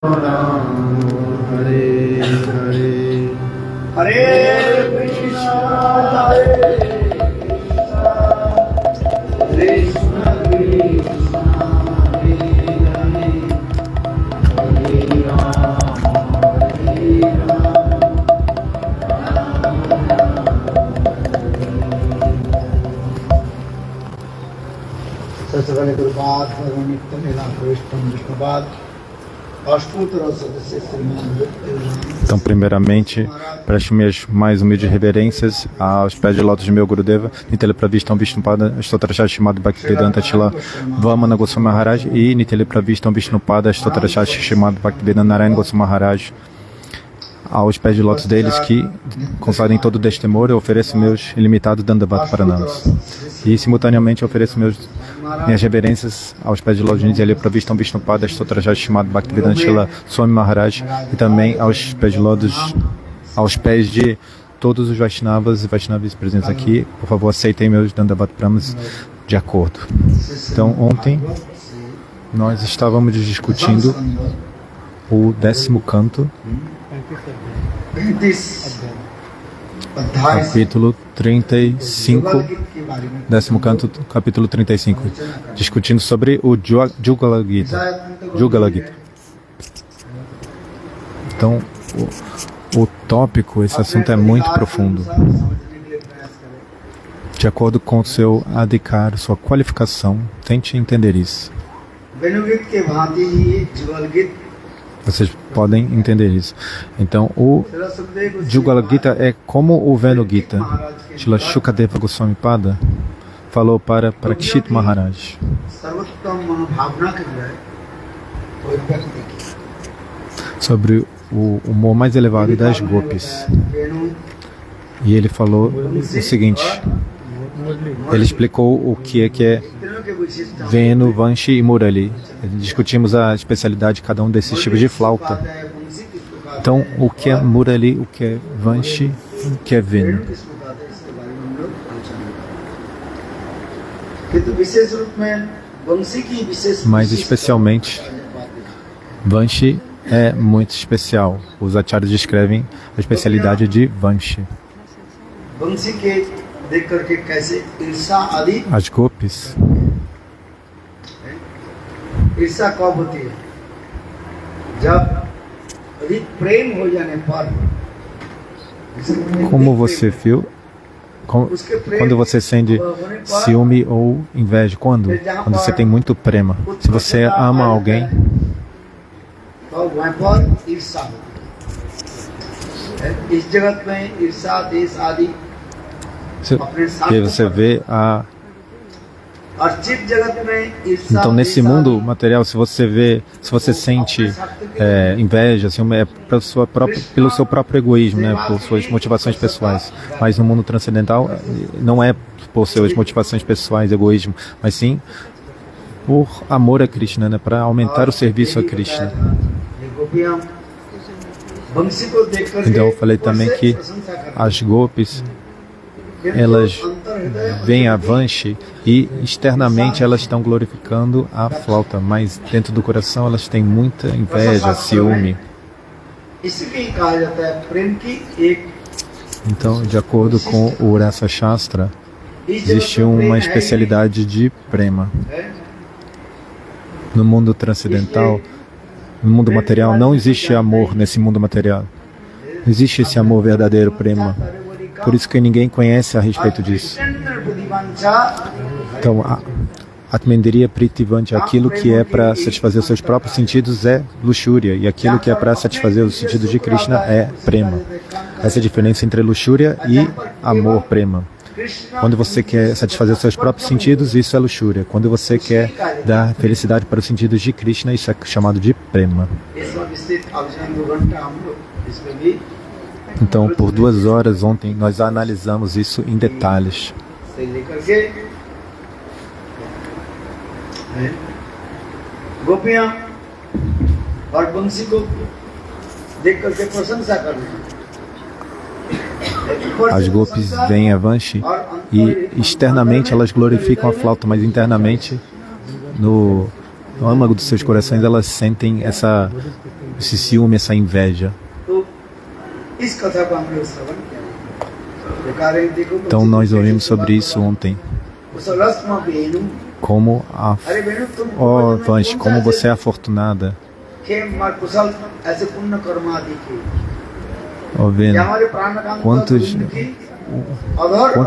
Hare Hare Hare Krishna, Krishna Krishna, Hare Hare, Hare Rama, Hare Rama. Sasavale Gurupad, Bhagavanitta Mela Krishna Vishnupad. Então, primeiramente, presto minhas mais humildes reverências aos pés de lótus de meu Gurudeva, Nitya Pravistam Vishnupada, Stotrachat Shrimad Bhaktivedanta Tila Vamana Goswami Maharaj e Nitya Pravistam Vishnupada, Stotrachat Shrimad Bhaktivedanta Narayana Goswami Maharaj. Aos pés de lótus deles que concedem todo o destemor, eu ofereço meus ilimitados Dandavat Pranamas. E, simultaneamente, eu ofereço minhas reverências aos pés de lótus de Nitya Pravistam Vishnupada, Stotrachat Shrimad Bhaktivedanta Tila Swami Maharaj e também aos pés de lótus, aos pés de todos os Vaishnavas e Vaishnavis presentes aqui. Por favor, aceitem meus Dandavat Pranamas de acordo. Então, ontem nós estávamos discutindo o 10º canto, capítulo 35, 10º canto, capítulo 35, discutindo sobre o Jugala Gita. Então, o tópico, esse assunto é muito profundo. De acordo com o seu adhikar, sua qualificação, tente entender isso. Vocês podem entender isso. Então, o Jugala Gita é como o Venu Gita. Srila Shukadeva Goswami Pada falou para Parikshit Maharaj. Sobre o humor mais elevado das gopis. E ele falou o seguinte. Ele explicou o que é Venu, Vanshi e Murali. Discutimos a especialidade de cada um desses tipos de flauta. Então, o que é Murali, o que é Vanshi, o que é Venu. Mas, especialmente, Vanshi é muito especial. Os acharyas descrevem a especialidade de Vanshi. As gopis, como você viu, quando você sente ciúme ou inveja, quando você tem muito prema, se você ama alguém, você vê a... Então, nesse mundo material, se você sente inveja, assim, é pelo seu próprio egoísmo, né, por suas motivações pessoais. Mas no mundo transcendental, não é por suas motivações pessoais, egoísmo, mas sim por amor a Krishna, né, para aumentar o serviço a Krishna. Então, eu falei também que as gopis, elas veem a Vanshi e externamente elas estão glorificando a flauta, mas dentro do coração elas têm muita inveja, ciúme. Então, de acordo com o Rasa Shastra, existe uma especialidade de prema. No mundo transcendental, no mundo material, não existe amor nesse mundo material. Não existe esse amor verdadeiro, prema. Por isso que ninguém conhece a respeito disso. Então, Atmendriya Pritivancha, aquilo que é para satisfazer os seus próprios sentidos é luxúria, e aquilo que é para satisfazer os sentidos de Krishna é prema. Essa é a diferença entre luxúria e amor, prema. Quando você quer satisfazer os seus próprios sentidos, isso é luxúria. Quando você quer dar felicidade para os sentidos de Krishna, isso é chamado de prema. Então, por 2 horas ontem, nós analisamos isso em detalhes. As gopis veem a Vanshi e externamente elas glorificam a flauta, mas internamente, no âmago dos seus corações, elas sentem esse ciúme, essa inveja. तो इस कथा को हम लोग श्रवण किया बेकार है देखो Então nós ouvimos sobre isso ontem. उस रस्म बेनु Como a अरे बेनु तुम Ó, Vanche, como você é afortunada. के मार कुशल ऐसे पुण्य कर्म आदि की Ó, vendo हमारे प्राण का quanto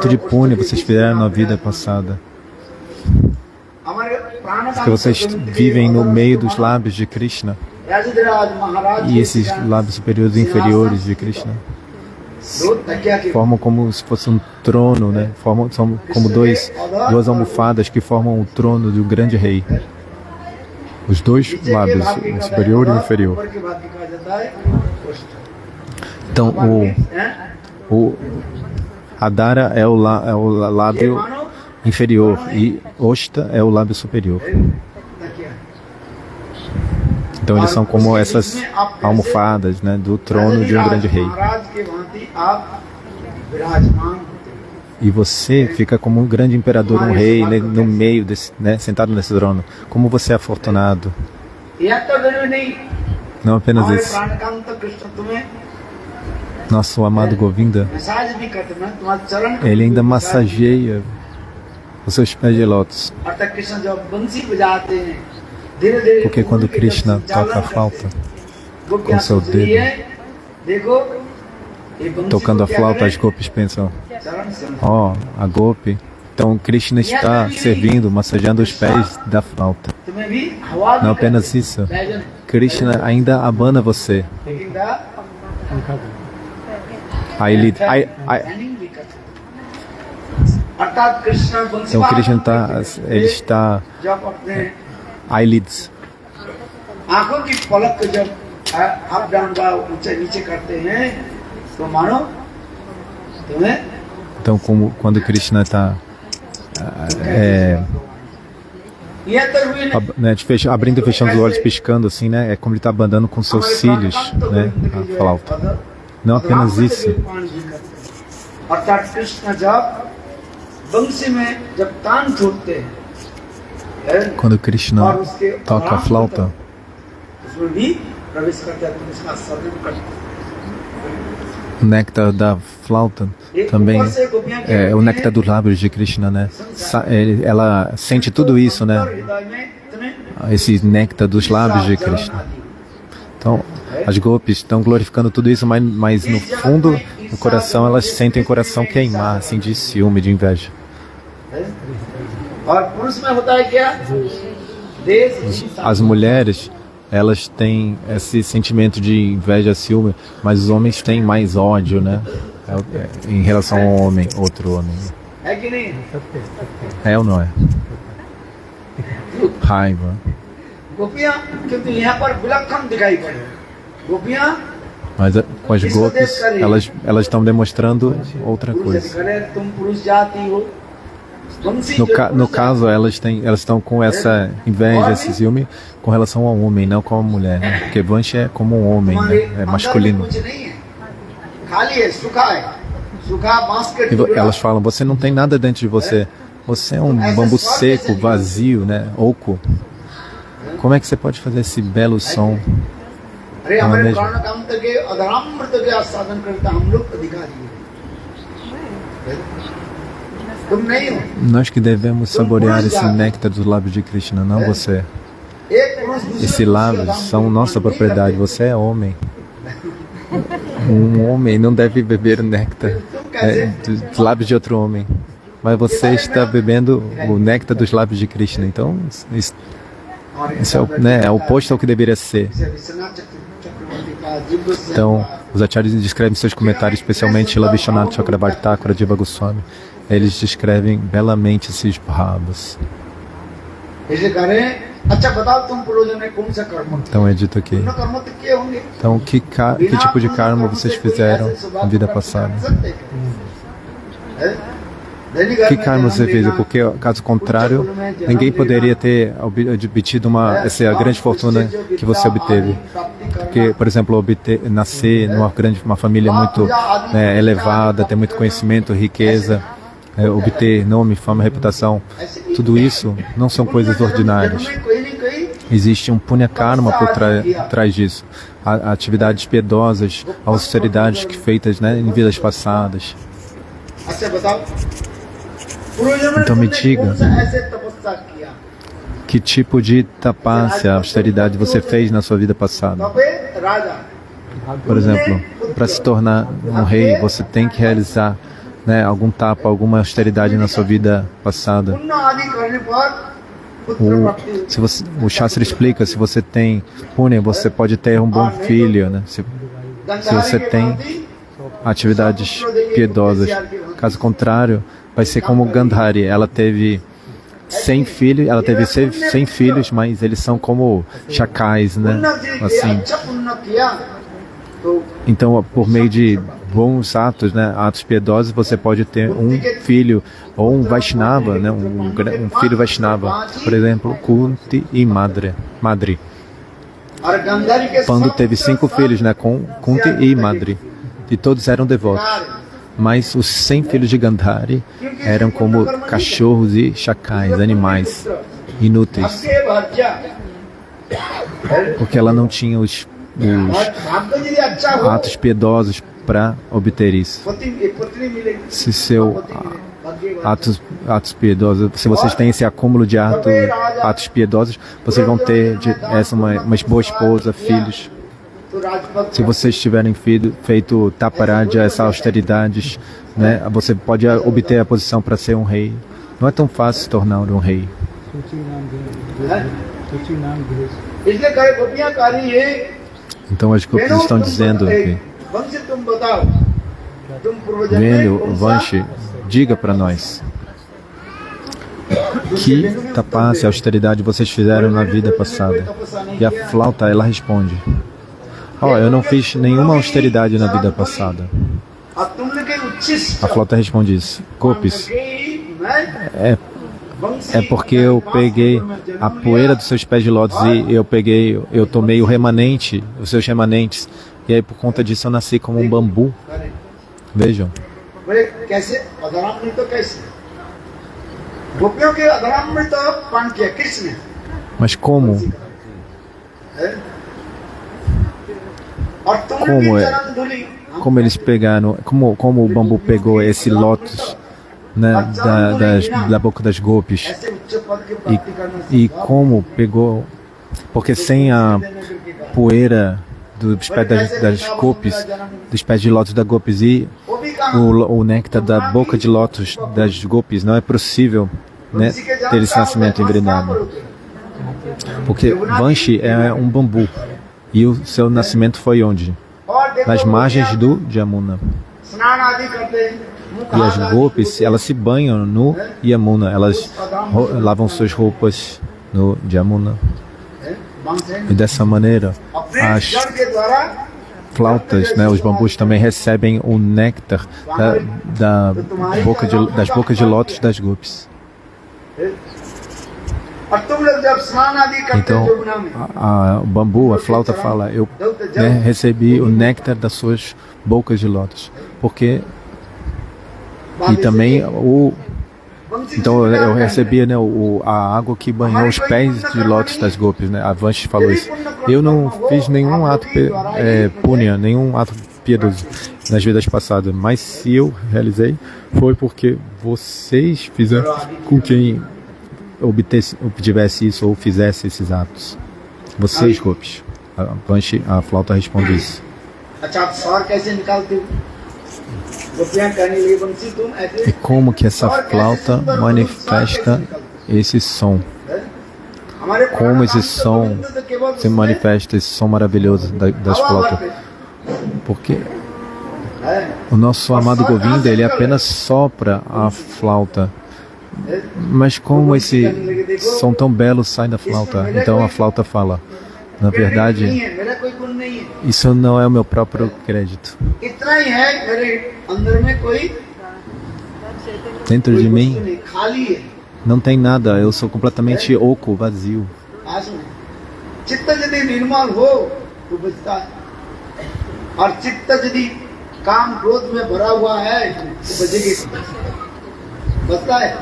de punho vocês fizeram na vida passada. हमारे प्राण Porque vocês vivem no meio dos lábios de Krishna. Rajaraja महाराज E esses lábios superiores e inferiores de Krishna दो तकिया के formam como se fosse um trono, né? São como duas almofadas que formam o trono de um grande rei. Os dois lábios, o superior e o inferior. ऊपर के भाग की कहा जाता है उष्ट Então, o Adara é o lábio inferior e Osta é o lábio superior. तकिया Então eles são como essas almofadas, né, do trono de um grande rei. महाराज के भांति आप विराजमान होते E você fica como um grande imperador, um rei, né, no meio desse, né, sentado nesse trono. Como você é afortunado. हैं। यह तो जरूरी नहीं Não apenas हमारे isso. प्राणकांत कृष्ण तुम्हें Nosso amado Govinda, मसाज भी करते हैं तुम्हारे चरण को ele ainda भी massageia os seus pés de lótus. अर्थात कृष्ण जब बंसी बजाते हैं धीरे धीरे Porque quando Krishna toca a flauta com seu dedo, देखो ये बंसी tocando a को क्या flauta, करे? as golpes pensam, चरण से ó, a golpe. Então Krishna está servindo, massageando os pés da flauta. तुम्हें भी हवा Não भी apenas isso, करते हैं। Krishna ainda abana você. लेकिन दा Aí ele, standing भी करते हैं। अर्थात कृष्ण बंसी então Krishna ele está जब अपने eyelids. आंखों की पलक को जब अप डाउन का ऊंचे नीचे करते हैं तो मानो तुम्हें Então quando Krishna está यह तो हुई नहीं né, abrindo e fechando os olhos, piscando assim, né? É como ele está abandando com seus cílios, né? A flauta. Não apenas isso. अर्थात कृष्ण जब बंसी में जब तान छूटते हैं Quando Krishna और उसके toca a flauta, उसमें भी प्रवेश करते हैं तुम इसका सदन करते o néctar da flauta também é o néctar dos lábios de Krishna, né? Ela sente tudo isso, né? हृदय में इतने Esse néctar dos lábios de Krishna. Então, as golpes estão glorificando tudo isso, mas no fundo do coração elas sentem o coração queimar, assim, de ciúme, de inveja. और पुरुष में होता है क्या देश As mulheres, elas têm esse sentimento de inveja, ciúme, mas os homens têm mais ódio, né? Em relação ao homem, outro homem. है कि नहीं É ou não é? Raiva. गोपियां किंतु यहाँ पर विलक्षण दिखाई पड़े गोपियां Mas com as golpes, elas estão demonstrando outra पुरुष coisa. करे तुम पुरुष जाति हो वंशी जो No पुरुष caso, elas estão com essa inveja, esse ciúme, com relação ao homem, não com a mulher. Né? Porque Vancha é como um homem, तुम्हारे né? É अंदर masculino. कुछ नहीं है खाली है सूखा है सूखा बांस के E टुकड़ा elas falam, você não tem nada dentro de você. Você é um bambu seco, vazio, né? Oco. Como é que você pode fazer esse belo som? अरे हमारे mesmo. प्राण कांत के अधरामृत के आस्वादन करता हम लोग अधिकारी हैं तुम नहीं हो Nós que devemos saborear esse néctar dos lábios de Krishna, não você. एक पुरुष दूसरे Esses lábios são nossa propriedade, você é homem. Um homem não deve beber o néctar dos lábios de outro homem. Mas você está bebendo o néctar dos lábios de Krishna. Então, isso é o oposto ao que deveria ser. Então, os acharyas descrevem em seus comentários, especialmente Shila Vishwanath Chakravarti Thakura Jiva Goswami, eles descrevem belamente esses bhavas. ऐसे करें अच्छा बताओ तुम पूर्वजों ने कौन सा कर्म किया Então é dito aqui. पुण्य कर्म तो किए होंगे Então, que tipo de karma vocês fizeram na vida passada? Que karma você fez? Porque, caso contrário, ninguém poderia ter obtido essa grande fortuna que você obteve. Porque, por exemplo, nascer numa família muito elevada, ter muito conhecimento, riqueza, obter nome, fama, reputação, tudo isso não são coisas ordinárias. Existe um punya karma por trás disso. Atividades piedosas, austeridades que feitas, né, em vidas passadas. अच्छा बताओ पूर्वजन्म Então me तुमने diga, कौन सा ऐसे तपस्या किया que tipo de tapácia, austeridade você fez na sua vida passada? तबे राजा Por exemplo, para se tornar um rei, você tem que realizar, né, algum tapa, alguma austeridade na sua vida passada. पुण्य आदि करने पर पुत्र प्राप्ति O Shastra explica, se você tem punya, você pode ter um bom filho, né? Se você tem atividades piedosas. Caso contrário, vai ser como Gandhari. Ela teve 100 filhos, ela teve 100 filhos, mas eles são como chacais, né? पुण्य जी Assim. अच्छा पुण्य किया तो Então, por meio de bons atos, né, atos piedosos, você pode ter um filho ou um Vaishnava, né, um filho Vaishnava. Por exemplo, Kunti e Madri. और गंधारी के Pando teve 5 filhos, né, com Kunti e Madri, e todos eram devotos. Mas os 100 filhos de Gandhari eram como cachorros e chacais, animais inúteis, भाग्य भाग्य porque ela não tinha os भाग्य यदि अच्छा हो atos piedosos para obter isso. पत्नी मिलेगी Se seu भाग्य atos piedosos, se vocês têm esse acúmulo de atos piedosos, vocês vão ter uma boa esposa, filhos. तो Rajpath Se vocês tiverem feito taparadya, essas austeridades, né, você pode obter a posição para ser um rei. Não é tão fácil se tornar um rei. इसलिए करे गोपियां कारी है Então as gopis estão dizendo que, वंश तुम बताओ तुम पूर्व जन्म में velho कौन सा Vanshi, diga para nós que tapácia, austeridade vocês fizeram na vida passada. E a flauta, ela responde: oh, eu não fiz nenhuma austeridade na vida passada. और तुमने के उच्छिष्ट A flauta responde isso: Gopis, मैं é porque eu peguei a poeira dos seus pés de lótus e eu tomei o remanente, os seus remanentes, e aí por conta disso eu nasci como um bambu. Vejam, बोले कैसे अधरामृत तो कैसे गोपियों के अधरामृत तो पान किया कृष्ण ने mas como है? और तुमने Como भी é? चरण धूली como eles pegaram, como o bambu pegou esse lótus, né, da boca das gopis, ऐसे उच्च पद की प्राप्ति करना e como pegou, porque sem a poeira dos pés das gopis, dos pés de lótus da gopis e वो भी कहा o néctar da boca de lótus das gopis, não é possível, né, ter esse nascimento em Vrindavan. Porque Vanshi é um bambu e o seu nascimento foi onde? और देखो Nas margens do Yamuna. स्नान आदि करते हैं मुख E as हाथ आदि gopis, elas se banham no Yamuna, elas lavam suas roupas no Yamuna. है, मांस है। E dessa maneira, अपने as जड़ के द्वारा flautas, né, os bambus também recebem o néctar das bocas de lótus das gopis. और तुम लोग जब स्नान आदि करते Então, हो यमुना में o bambu, a flauta fala, eu, né, recebi o néctar das suas bocas de lótus, porque e também então eu recebia, né, a água que banhou os pés de lótus das gopis, né? A Vanshi falou isso. Eu não fiz nenhum ato punya, nenhum ato piedoso nas vidas passadas, mas se eu realizei, foi porque vocês fizeram com quem obtivesse isso ou fizesse esses atos. Vocês, gopis. A Vanshi, a flauta responde isso. अच्छा आप स्वर कैसे निकालते हो गोपियां कहने लगी बंसी तुम E ऐसे como que essa flauta manifesta esse som? हमारे Como esse som se manifesta, esse som maravilhoso das flautas? Porque o nosso amado Govinda, ele apenas sopra a flauta. Mas como esse som tão belo sai da flauta? Então a flauta fala: na verdade, मेरा कोई गुण नहीं है isso não é o meu próprio crédito. इतना ही है मेरे अंदर में कोई Dentro de mim नहीं, खाली है não tem nada, eu sou completamente oco, vazio. आसन है चित्त यदि निर्मल हो तो बचता है और चित्त यदि काम क्रोध में भरा हुआ है तो बचेगी बचता है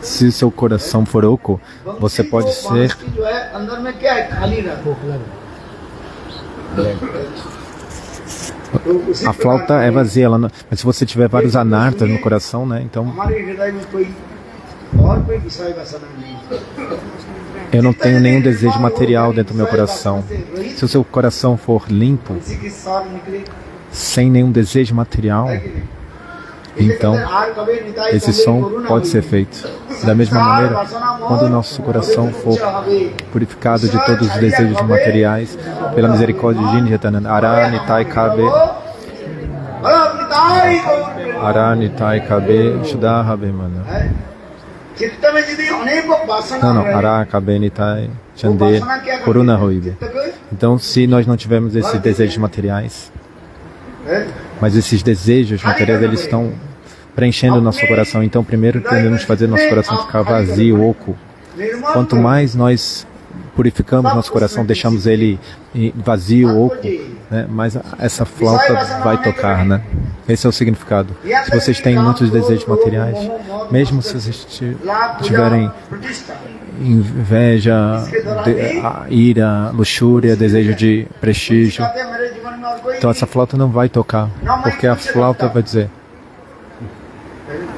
Se o seu coração for oco, você pode ser... की जो है अंदर में क्या है खाली रहता A flauta é vazia, ela não... mas se você tiver vários anartas no coração, né? Então हमारे हृदय में कोई और कोई विषय वासना नहीं eu não tenho nenhum desejo material dentro do meu coração. Se o seu coração for limpo, किसी की सार निकले sem nenhum desejo material, então esse som pode ser feito. Da mesma maneira, quando o nosso coração for purificado de todos os desejos materiais, pela misericórdia de Nityananda, Aranitai Kabe, Aranitai Kabe, Shuddhabhimana. चित्त में यदि अनेक वासना Não, रहे, Ara Kabe Nitai Chande Kuruna Hoibe. Então, se nós não tivermos esses desejos materiais, है, mas esses desejos materiais, eles estão preenchendo o nosso coração. Então, primeiro tendemos fazer nosso coração ficar vazio, oco. निर्मल Quanto mais nós purificamos nosso coração, deixamos ele vazio, oco, né, mais essa flauta vai tocar, né? Esse é o significado. Se vocês têm muitos desejos materiais, mesmo se vocês tiverem प्रतिष्ठा inveja, ira, luxúria, desejo de prestígio, कहते हैं, मेरे जीवन में और कोई então essa flauta não vai tocar, porque a flauta vai dizer: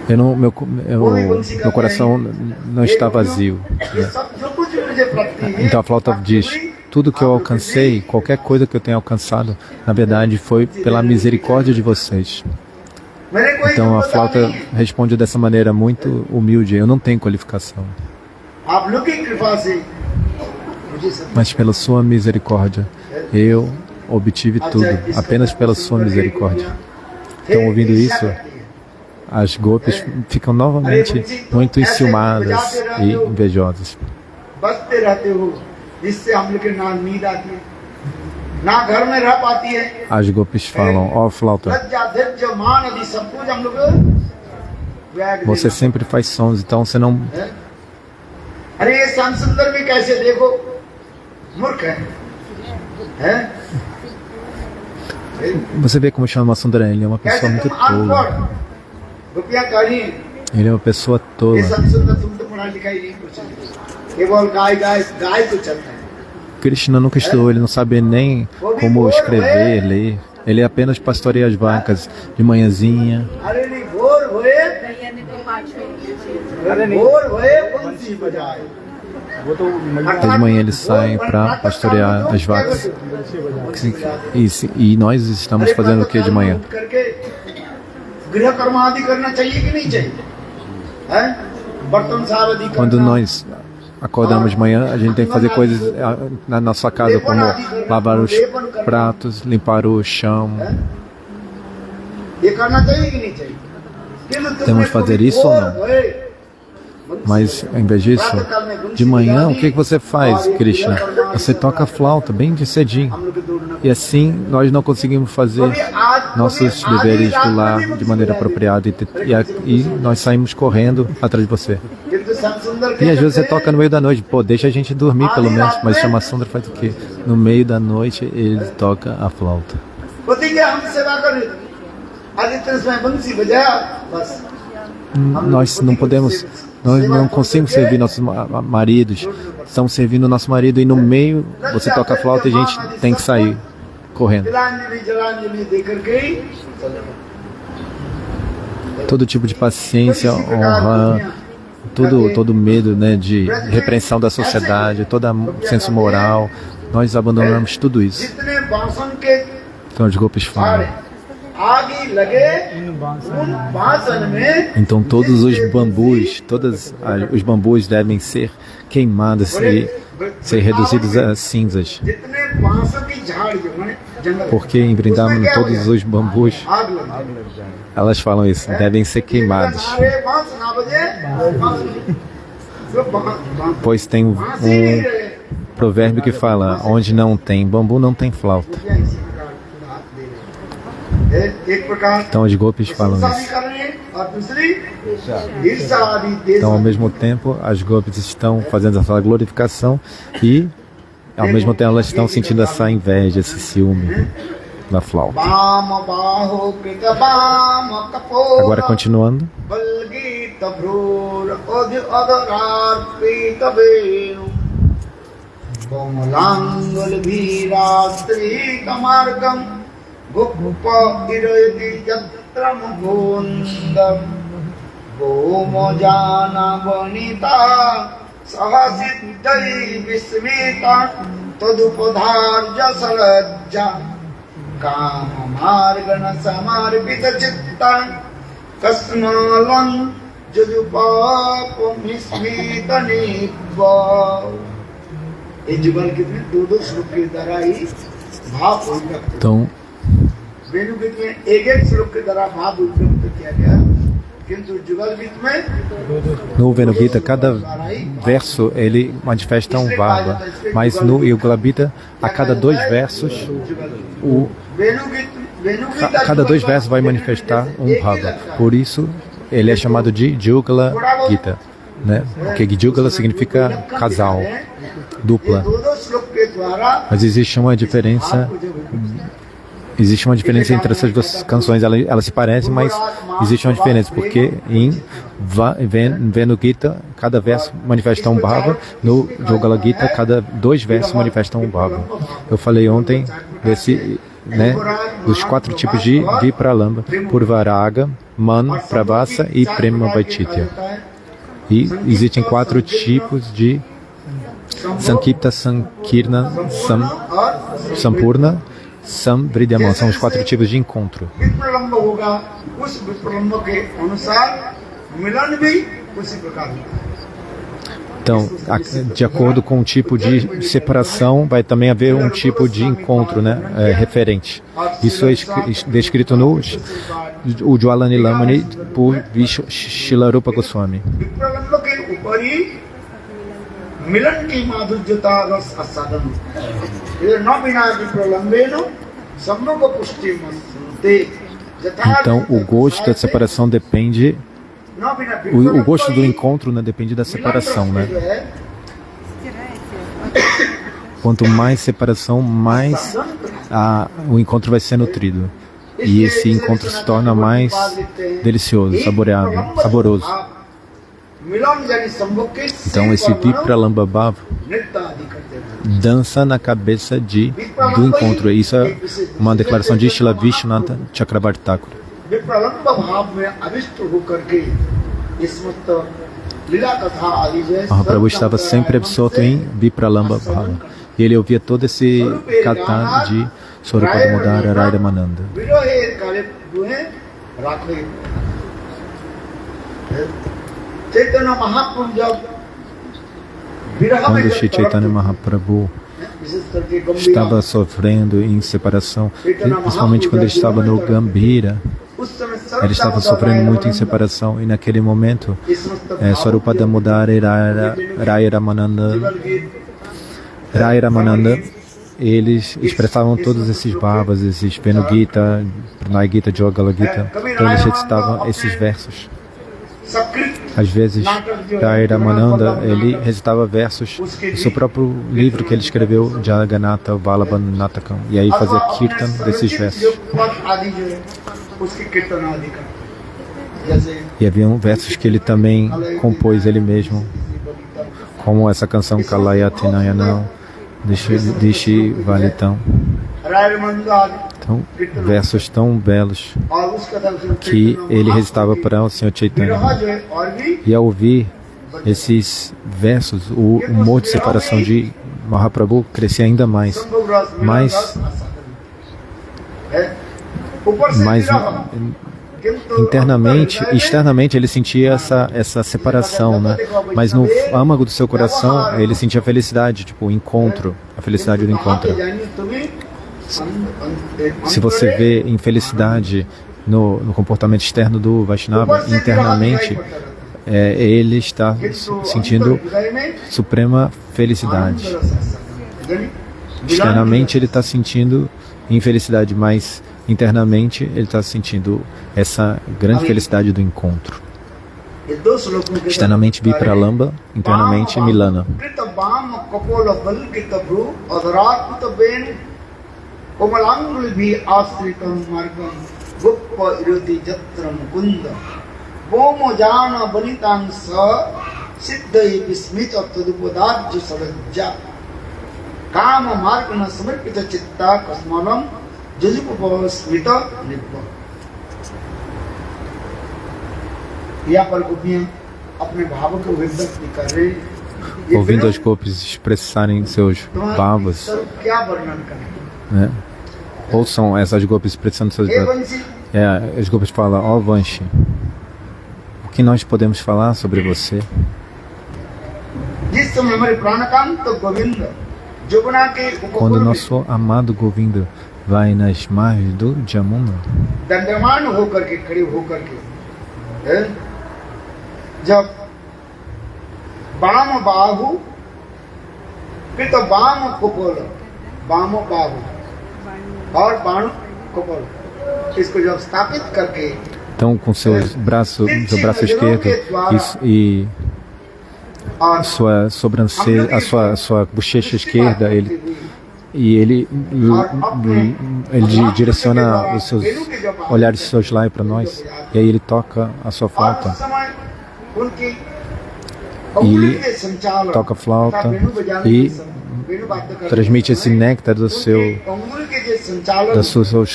meu coração não está vazio. ये सब जो कुछ भी मुझे प्राप्ति है, Então a flauta diz: tudo que eu alcancei, qualquer coisa que eu tenha alcançado, na verdade foi pela misericórdia de vocês. मेरे कोई Então a योग्यता flauta नहीं है। responde dessa maneira muito humilde: eu não tenho qualificação, आप लोग की कृपा से मुझे सब mas pela sua misericórdia eu obtive tudo, apenas pela sua misericórdia. Então, ouvindo isso, as golpes ficam novamente muito enciumadas e invejosas. बसते रहते हो जिससे हम लोग के ना नींद आती है ना घर में रह पाती है As golpes falam: ó flauta, लज्जा धैर्य मान आदि सब कुछ हम लोग त्याग você देना। sempre faz sons, então você não... अरे ये श्याम सुंदर भी कैसे देखो मूर्ख है Você vê como chama Sundara, ele é uma कैसे pessoa muito तुम tola. अनपढ़ रुपया करी Ele é uma pessoa ये tola. श्याम सुंदर तुम तो पढ़ा लिखा ही नहीं कुछ केवल गाय गाय गाय को चलता है Krishna nunca estudou, ele não sabe nem como escrever, ler. Ele apenas pastoreia as vacas de manhãzinha. अरे नहीं भोर हुए भोर हुए बंसी बजाए De manhã eles saem para pastorear as vacas. E nós estamos fazendo o que de manhã? करके गृह कर्म आदि करना चाहिए कि नहीं चाहिए हैं बर्तन सार आदि Quando करना nós acordamos de manhã, a gente tem que fazer coisas na nossa casa, como lavar os pratos, limpar o chão. ये करना चाहिए कि नहीं चाहिए किंतु Temos que fazer isso ou não? Mas, em vez disso, de manhã, o que você faz, Krishna? Você toca a flauta bem de cedinho. E assim, nós não conseguimos fazer nossos deveres do lar de maneira apropriada. E nós saímos correndo atrás de você. किंतु श्याम सुंदर E às vezes você toca no meio da noite. Pô, deixa a gente dormir pelo menos. Mas Shama Sundar faz o quê? No meio da noite, ele toca a flauta. होती क्या हम सेवा कर रहे थे आज इतने समय बंसी बजाया बस Nós não podemos, nós não conseguimos servir nossos maridos. Estamos servindo o nosso marido e no meio você toca a flauta e a gente tem que sair correndo. जलांजलि दे करके ही Todo tipo de paciência, honra, todo medo, né, de repreensão da sociedade, todo senso moral, nós abandonamos tudo isso. जितने बासन के Então os golpes falam. आगे लगे उन बासन में Então todos os bambus, os bambus devem ser queimados e ser reduzidos a cinzas. जितने बांसों की झाड़ जो है जंगल Porque em Vrindavan todos os bambus, आग लगी elas falam isso, devem ser queimados. अरे बांस ना बजे बांस जो बांस Pois tem um ही रहे provérbio que fala: onde não tem bambu, não tem flauta. इसी प्रकार हाथ दे रहे एक प्रकार Então os golpes falam शादी isso. कर रहे हैं और दूसरी ईर्षा आदि देश Então, ao mesmo tempo, as golpes estão fazendo essa glorificação e, ao mesmo tempo, elas estão sentindo essa inveja, esse ciúme da flauta. बाम बाहो कृत बाम कपो Agora, continuando, बलगीत भ्रूर अदरार्पित वेणु कोमलांगल भीरास्त्रीतमार्गम गुप्प इरयति यत्र मुकुन्दम गोमजाना वनिता सहसिद्धै विस्मिता तदुपधार्य सलज्जा काममार्गण समर्पित चित्ता कस्मालं जजुपापमिस्मित निब्बा। ये जुगल गीत में दो श्लोक के द्वारा ही भाव अभिव्यक्त। Então, वेणु गीत में एक श्लोक के द्वारा भाव अभिव्यक्त किया गया, किंतु जुगल गीत में no Venu Gita, cada verso ele manifesta um Bhava, mas no Yugala Gita, a cada dois versos, cada dois versos vai manifestar um Bhava. Por isso, ele é chamado de Yugala Gita, né? Porque Yugala significa casal, dupla. Mas existe uma diferença entre essas duas canções. Elas se parecem, mas existe uma diferença, porque em Venu Gita, cada verso manifesta um Bhava, no Yugala Gita, cada dois versos manifestam um Bhava. Eu falei ontem dos quatro tipos de Vipralamba: Purvaraga, Man, Pravasa e Prema Vaititya. E existem quatro tipos de Sankipta, Sankirna, Sampurna, Samvridyamana. São os quatro tipos de encontro. Então, de acordo com o tipo de separação, vai também haver um tipo de encontro, né, referente. Isso é descrito no Ujjwala Nilamani por Shilarupa Goswami. Então, o gosto da separação depende. O gosto do encontro, né, depende da separação, né? Quanto mais separação, mais o encontro vai ser nutrido. E esse encontro se torna mais delicioso, saboroso. Então esse Vipralamba Bhava dança na cabeça do encontro. Isso é uma declaração de Srila Vishwanatha Chakravarti Thakur. Mahaprabhu estava sempre absorto em Vipralamba Bhava. E ele ouvia todo esse kata de Swarupa Damodara Raya Ramananda. Quando Shri Chaitanya Mahaprabhu estava sofrendo em separação, principalmente quando ele estava no Gambhira, ele estava sofrendo muito em separação, e naquele momento Swarupa Damodara e Raya Ramananda, eles expressavam todos esses bhavas, esses Venu Gita, Pranay Gita, Yugala Gita. Então eles recitavam esses versos. Às vezes, Raya Ramananda, ele recitava versos do seu próprio livro que ele escreveu, Jagannatha Vallabha Natakam, e aí fazia kirtan desses versos. E haviam versos que ele também compôs ele mesmo, como essa canção Kalayati Nayanam, Dishi Valitam. Então, versos tão belos que ele recitava para o Senhor Chaitanya. E ao ouvir esses versos, o humor de separação de Mahaprabhu crescia ainda mais. Mas internamente, externamente ele sentia essa separação, né? Mas no âmago do seu coração ele sentia felicidade, tipo o encontro, a felicidade do encontro. Se você vê infelicidade no comportamento externo do Vaishnava, internamente ele está sentindo suprema felicidade. Externamente ele está sentindo infelicidade, mas internamente ele está sentindo essa grande felicidade do encontro. Externamente Vipralamba, internamente Milana. Bomo jana banitang sa siddhai vismita tadupodad jasadajja kama margana samarpita chitta kasmanam jajupava smita nibba. यहाँ पर गोपियां अपने भाव को व्यक्त कर रही हैं। ouvindo as gopis expressarem seus bhavas, क्या वर्णन करें? né? Ouçam essas gopis expressando seus ये bhavas. वंशी As gopis falam: ó Vanshi, o que nós podemos falar sobre você? जिस समय हमारे प्राणकांत गोविंद जमुना के Quando उपकूल में nosso amado Govinda vai nas margens do Jamuna, दंडमान होकर के खड़े होकर के हैं? जब वाम बाहु कृत वाम कुपोल वाम बाहु और बाण कुपोल इसको जब स्थापित करके então com seus braços, seu braço esquerdo e sua sobrancelha, a sua bochecha esquerda, ele direciona os seus olhares, seus lábios para nós, e aí ele toca a sua flauta. E toca flauta e transmite esse néctar dos seus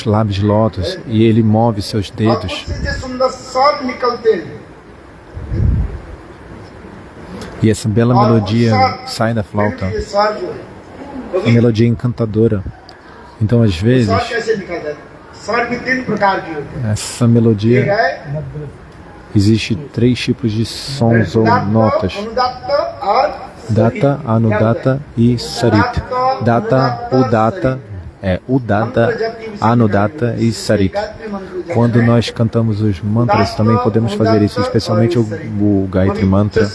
lábios de lótus, e ele move seus dedos. E essa bela melodia sai da flauta, uma melodia encantadora. Então, às vezes, essa melodia, existe 3 tipos de sons ou notas: Data, Anudata e Sarit. Data, Udata, Anudata e Sarit. Quando nós cantamos os mantras, também podemos fazer isso, especialmente o Gayatri Mantra.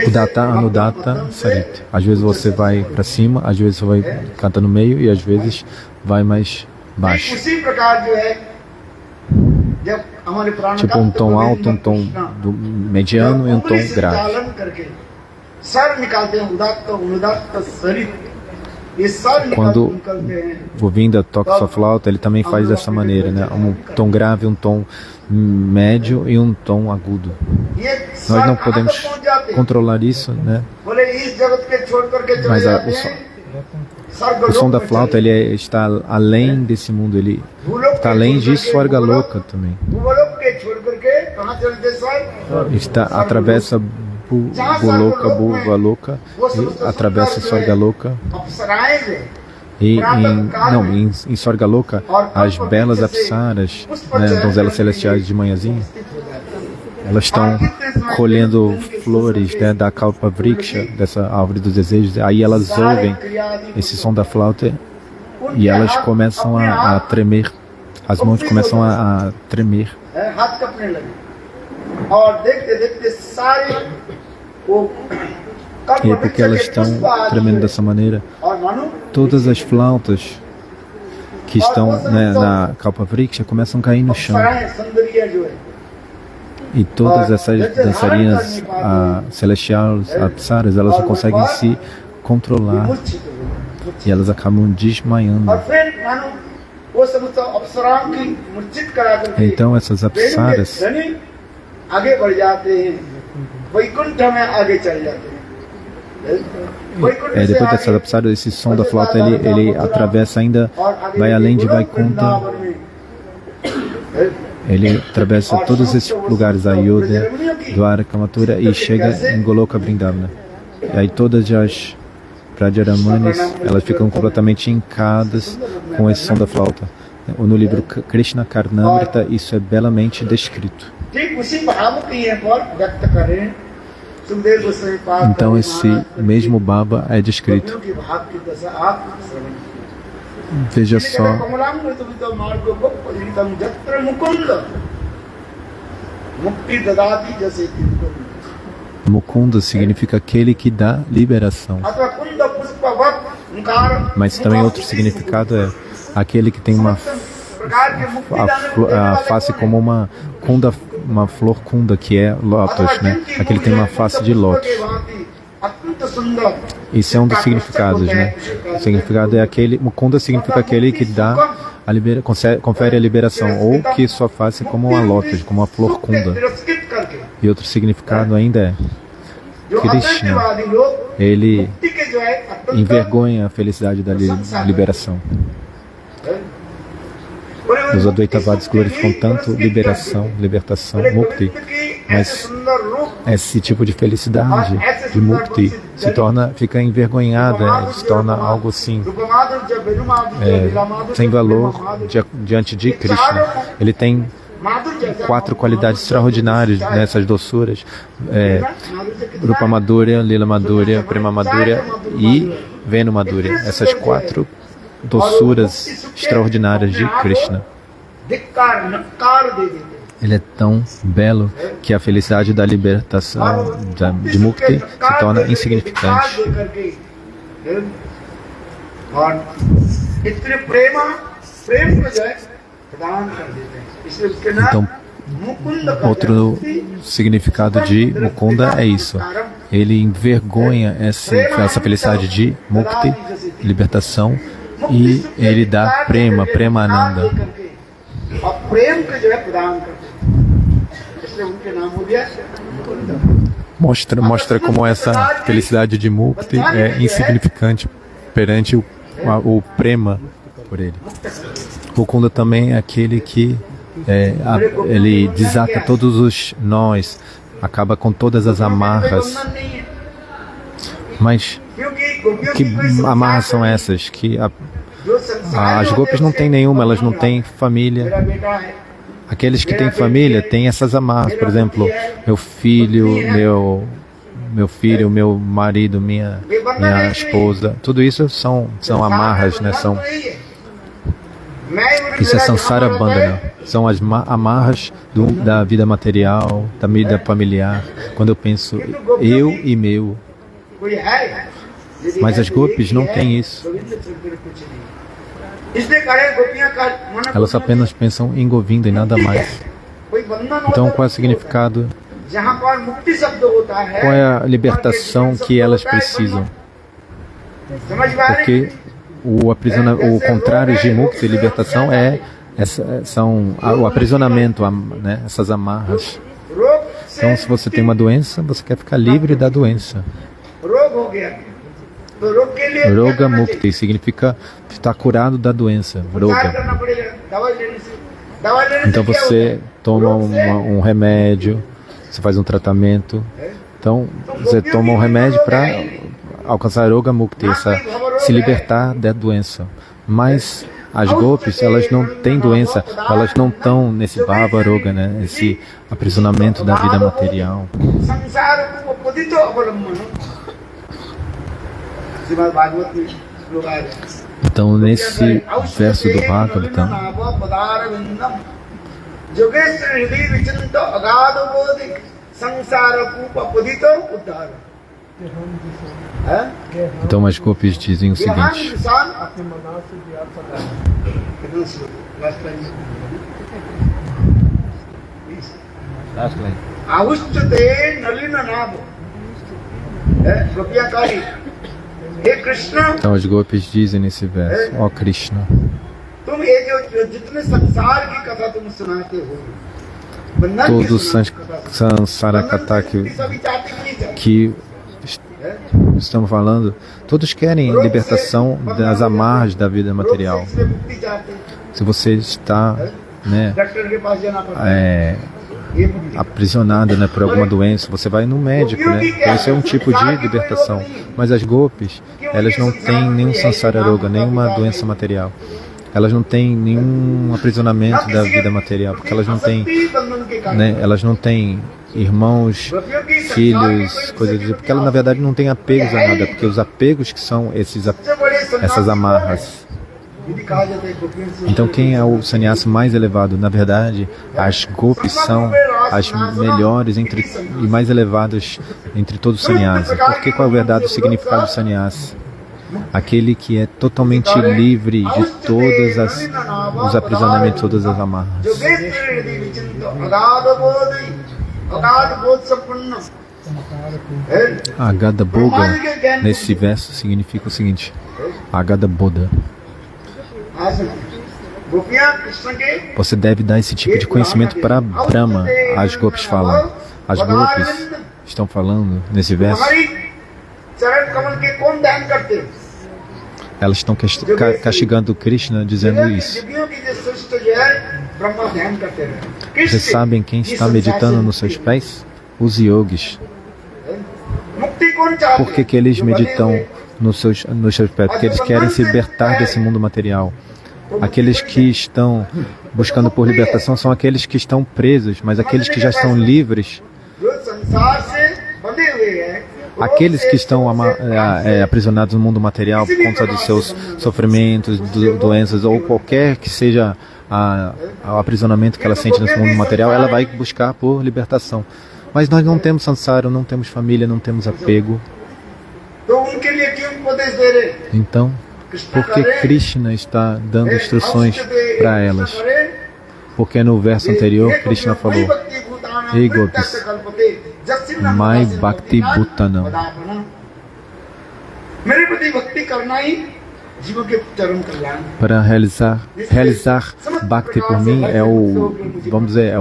Udata, Anudata, Sarit. Às vezes você vai para cima, às vezes você vai cantar no meio e às vezes vai mais baixo. Tipo um tom alto, um tom mediano e um tom grave. Quando Govinda toca sua flauta, ele também faz dessa maneira, né? Um tom grave, um tom médio e um tom agudo. Nós não podemos controlar isso, né? Mas o som da flauta, ele está além desse mundo, ele está além de Swargaloka também. Está atravessa Bhuloka, Bhuvaloka, e atravessa Swargaloka. E em Swargaloka, as belas apsaras, né, donzelas celestiais de manhãzinha, elas estão colhendo flores, né, da Kalpa Vriksha, dessa árvore dos desejos. Aí elas ouvem esse som da flauta e elas começam a tremer, as mãos começam a tremer. E é porque elas estão tremendo dessa maneira, todas as flautas que estão, né, na Kalpa Vriksha começam a cair no chão. E todas essas dançarinas celestiais, apsaras, elas não conseguem se controlar e elas acabam desmaiando. Então essas apsaras, depois dessa apsara, esse som da flauta, ele atravessa ainda, vai além de Vaikuntha. Ele atravessa todos esses lugares, Ayodhya, Dwaraka, Mathura, e chega em Goloka Vrindavana. E aí todas as Prajaramanis, elas ficam completamente encadas com esse som da flauta. No livro Krishna Karnamrita, isso é belamente descrito. Então esse mesmo Baba é descrito. Veja só. Mukunda significa aquele que dá liberação. Mas também outro significado é aquele que tem a face como uma flor kunda, que é lótus, né? Aquele que tem uma face de lótus. Isso é um dos significados, né? O significado é aquele, Mukunda significa aquele que dá confere a liberação, ou que sua face é como uma lótus, como uma flor kunda. E outro significado ainda é Krishna, ele envergonha a felicidade da liberação. Os Advaitavadis glorificam tanto liberação, libertação, mukti, mas esse tipo de felicidade, de mukti, fica envergonhada, se torna algo assim, sem valor diante de Krishna. Ele tem 4 qualidades extraordinárias nessas doçuras: Rupa Madhurya, Lila Madhurya, Prema Madhurya e Venu Madhurya. Essas 4 doçuras extraordinárias de Krishna. Ele é tão belo que a felicidade da libertação, de mukti, se torna insignificante. Então, outro significado de Mukunda é isso. Ele envergonha essa felicidade de mukti, libertação, e ele dá prema, premananda. Mostra como essa felicidade de mukti é insignificante perante o prema por ele. Mukunda também é aquele que ele desata todos os nós, acaba com todas as amarras. Mas que amarras são essas? Que as gopis não têm nenhuma, elas não têm família. Aqueles que têm família têm essas amarras. Por exemplo, meu filho, meu marido, minha esposa. Tudo isso são amarras, né? Isso é samsara bandhana. São as amarras da vida material, da vida familiar. Quando eu penso eu e meu. Mas as gopis não têm isso. Elas apenas pensam em Govinda e nada mais. Então, qual é o significado? Qual é a libertação que elas precisam? Porque o contrário de mukti, libertação, são o aprisionamento, né? Essas amarras. Então, se você tem uma doença, você quer ficar livre da doença. Roga mukti significa estar curado da doença. Roga. Então você toma um remédio, você faz um tratamento. Então você toma um remédio para alcançar Roga mukti, se libertar da doença. Mas as gopis, elas não têm doença, elas não estão nesse bhava roga, né? Esse aprisionamento da vida material. Então, nesse verso do Bhagavatam, então as gopis dizem o seguinte: então as gopis dizem nesse verso: ó Krishna, todo Sansara Kata que estamos falando, todos querem libertação das amarras da vida material. Se você está, né, aprisionado, né, por alguma doença, você vai no médico, né? Então, esse é um tipo de libertação. Mas as gopis, elas não têm nenhum samsara roga, nenhuma doença material. Elas não têm nenhum aprisionamento da vida material, porque elas não têm, né, elas não têm irmãos, filhos, coisas do tipo, porque elas na verdade não têm apegos a nada, porque os apegos que são essas amarras. Então quem é o sannyasi mais elevado? Na verdade, as gopis são as melhores e mais elevadas entre todos os sannyasis. Porque qual é o verdadeiro significado do sannyasi? Aquele que é totalmente livre de todos os aprisionamentos, todas as amarras. Agada Boga, nesse verso, significa o seguinte: Agada Bodha. गोपियां कृष्ण के Você deve dar esse tipo de conhecimento para Brahma. As gopis falam. As gopis estão falando nesse verso. तुम्हारी चरण कमल के कौन ध्यान करते हो? Elas estão castigando Krishna dizendo isso. दिव्यों की जो सृष्ट जो है ब्रह्मा ध्यान करते रहे। Vocês sabem quem está meditando nos seus pés? Os yogis. मुक्ति कौन चाहते Por que, que eles meditam nos seus pés? Porque eles querem se libertar desse mundo material. Aqueles que estão buscando por libertação são aqueles que estão presos, mas aqueles que já estão livres, जो संसार से बंधे हुए हैं, aqueles que estão aprisionados no mundo material por conta dos seus sofrimentos, doenças ou qualquer que seja o aprisionamento que ela sente nesse mundo material, ela vai buscar por libertação. Mas nós não temos samsara, não temos família, não temos apego. तो उनके लिए क्यों उपदेश दे रहे? Então, por que Krishna está dando instruções para elas? Porque no verso anterior, Krishna falou: Ei gopis, Mai Bhakti Bhutanam. मेरे प्रति भक्ति करना ही जीवों के चरम कल्याण। Para realizar Bhakti por mim vamos dizer,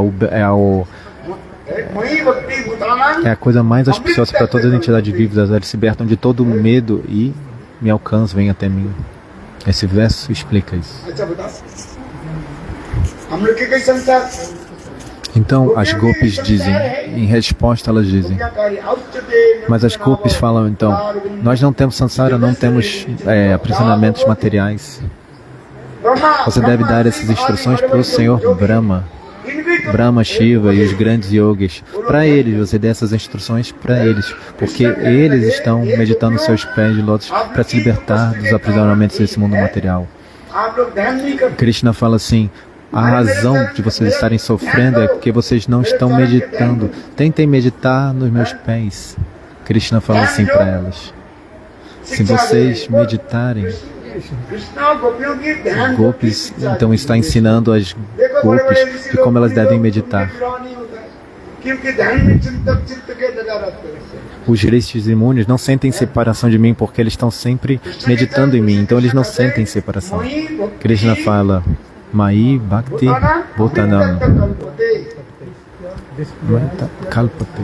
मई भक्ति भूतानां é a coisa mais auspiciosa para todas as entidades vivas. Elas se libertam de todo medo e me alcançam, vem até mim. Esse verso explica isso. अच्छा बता हम लोग के कई संसार Então as gopis dizem, em resposta elas dizem, mas as gopis falam então, nós não temos samsara, não temos aprisionamentos materiais. Você deve dar essas instruções para o Senhor Brahma, Brahma, Shiva e os grandes yogis. Para eles, você dê essas instruções para eles, porque eles estão meditando nos seus pés de lótus para se libertar dos aprisionamentos desse mundo material. आप लोग ध्यान नहीं करते। Krishna fala assim, a razão de vocês estarem sofrendo é porque vocês não estão meditando. Tentem meditar nos meus pés. Krishna fala assim para elas. Se vocês meditarem, Krishna गोपियों की ध्यान gopis então está ensinando as gopis de como elas devem meditar. क्योंकि ध्यान में चिंतक चित्त के लगा रहते हैं। Os rishis imunes não sentem separação de mim porque eles estão sempre meditando em mim, então eles não sentem separação. Krishna fala, Mai Bhakti Bhutanam. Kalpate.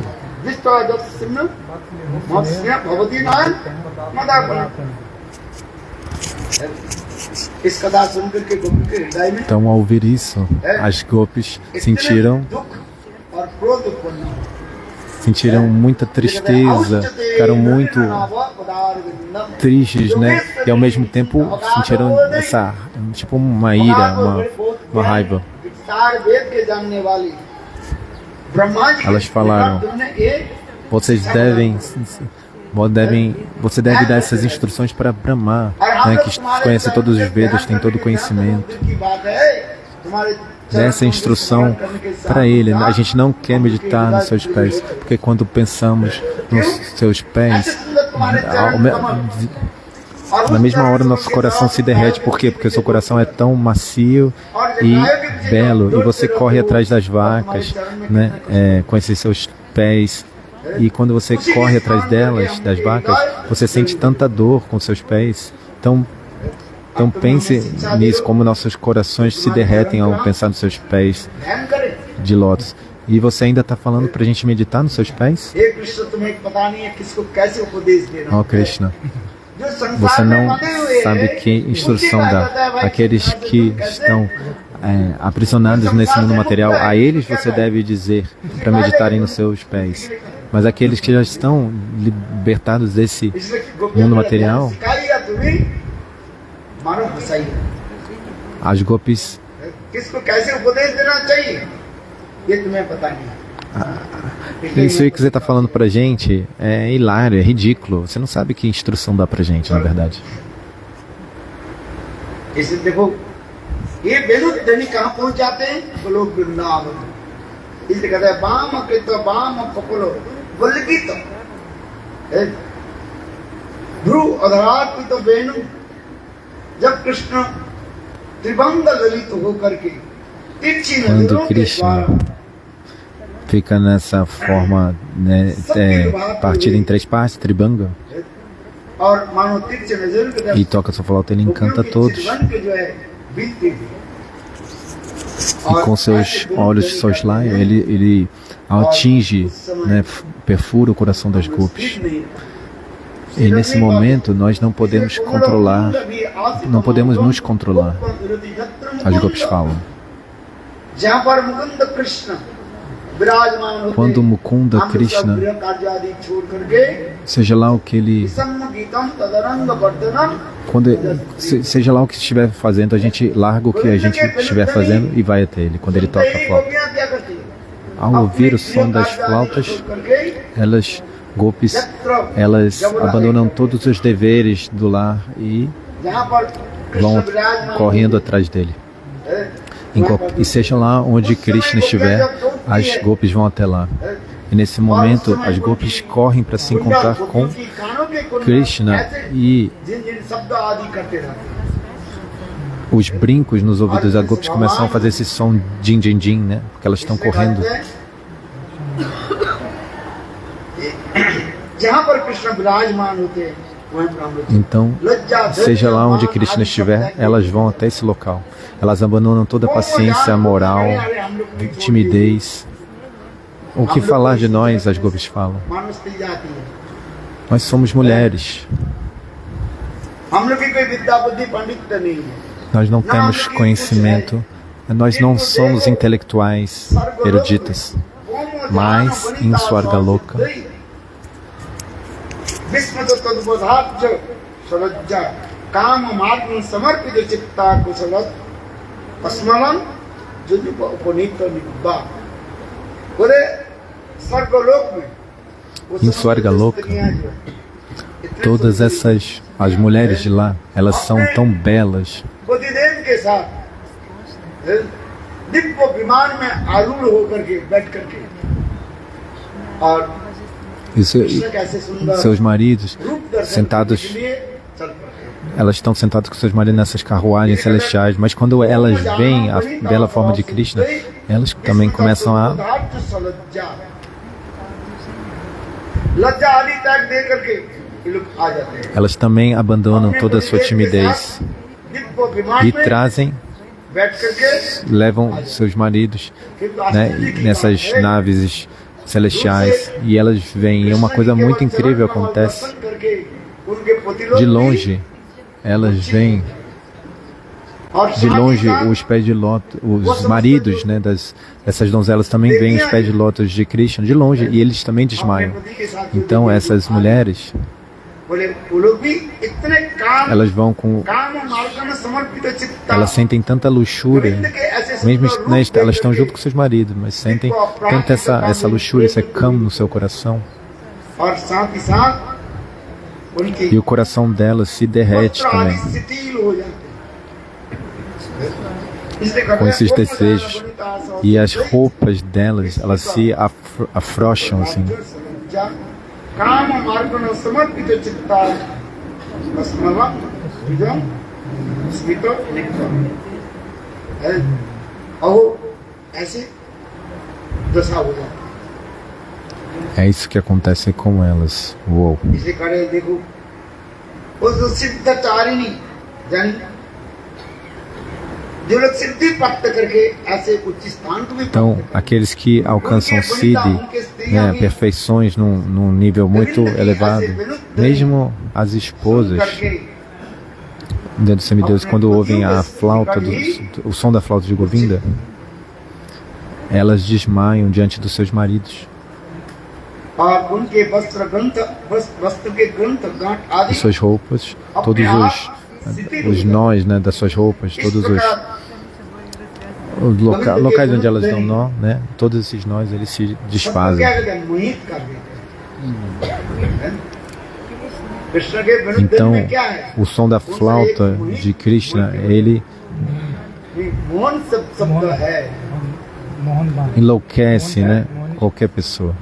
इस कथा सुनकर के गोपी के हृदय में Então, ao ouvir isso, as gopis sentiram दुख और क्रोध उत्पन्न हुआ। sentiram muita tristeza, ficaram muito tristes, né? E ao mesmo tempo sentiram essa, tipo uma ira, uma raiva. Elas falaram, você deve dar essas instruções para Brahma, né, que conhece todos os Vedas, tem todo o conhecimento. Dê essa instrução para ele. A gente não quer meditar nos seus pés, porque quando pensamos nos seus pés, na mesma hora nosso coração se derrete. Por quê? Porque o seu coração é tão macio e belo, e você corre atrás das vacas, né, com esses seus pés. E quando você corre atrás delas, das vacas, você sente tanta dor com seus pés. Então pense nisso, como nossos corações se derretem ao pensar nos seus pés de lótus. E você ainda está falando para a gente meditar nos seus pés? Oh Krishna, você não sabe que instrução dá. Aqueles que estão aprisionados nesse mundo material, a eles você deve dizer para meditarem nos seus pés. Mas aqueles que já estão libertados desse mundo material, as gopis, isso aí que você está falando pra gente é hilário, é ridículo. Você não sabe que instrução dá pra gente, na verdade. Quando Krishna fica nessa forma, né, partida em três partes, Tribanga, e toca sua flauta, ele encanta todos. E com seus olhos de soslaio, ele atinge, né, perfura o coração das gopis. E nesse momento nós não podemos controlar, não podemos nos controlar. As gopis falam. Quando Mukunda Krishna, seja lá o que ele, seja lá o que estiver fazendo, a gente larga o que a gente estiver fazendo e vai até ele, quando ele toca a flauta. Ao ouvir o som das flautas, elas, gopis, elas abandonam todos os deveres do lar e vão correndo atrás dele. E seja lá onde Krishna estiver, as gopis vão até lá. E nesse momento, as gopis correm para se encontrar com Krishna e os brincos nos ouvidos das gopis começam a fazer esse som din din din, né? Porque elas estão correndo. Então, seja lá onde Krishna estiver, elas vão até esse local. Elas abandonam toda a paciência, moral, timidez. O que falar de nós, as gopis falam. Nós somos mulheres. Nós não temos conhecimento. Nós não somos intelectuais, eruditas. Mas, em Swargaloka, em Swargaloka, todas as mulheres de lá, elas são tão belas. E seus maridos sentados, elas estão sentadas com seus maridos nessas carruagens celestiais, mas quando elas veem a bela forma de Krishna, elas também começam a elas também abandonam toda a sua timidez e levam seus maridos, né, nessas naves celestiais, e elas veem. E uma coisa muito incrível acontece. De longe, elas veem. De longe, os pés de lótus, os maridos, né, dessas donzelas também veem os pés de lótus de Krishna de longe, e eles também desmaiam. Então essas mulheres, elas vão com, elas sentem tanta luxúria, mesmo, né, elas estão junto com seus maridos, mas sentem tanta essa luxúria, esse cama no seu coração, e o coração delas se derrete também com esses desejos, e as roupas delas, elas se afrouxam assim. É isso que acontece com elas. Uou. Então, aqueles que alcançam Siddhi, né, perfeições num nível muito elevado, mesmo as esposas dos semideuses, quando ouvem a flauta, o som da flauta de Govinda, elas desmaiam diante dos seus maridos. E suas roupas, todos os nós, né, das suas roupas, todos os locais onde elas dão nó, né, todos esses nós, eles se desfazem. Então, o som da flauta de Krishna, ele enlouquece, né, qualquer pessoa.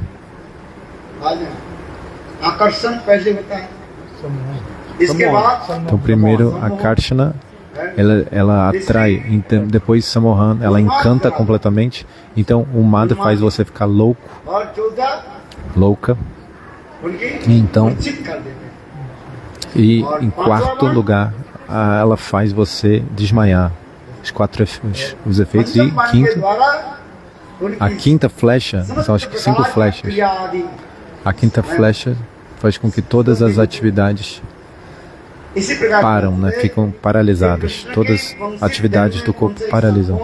Então, primeiro a Karshana, ela atrai, então, depois Samohan, ela encanta completamente. Então o Madha faz você ficar louca. Então, e em quarto lugar, ela faz você desmaiar. os efeitos. E a quinta flecha, são acho que 5 flechas. A quinta flecha faz com que todas as atividades param, né? Ficam paralisadas. Todas as atividades do corpo paralisam.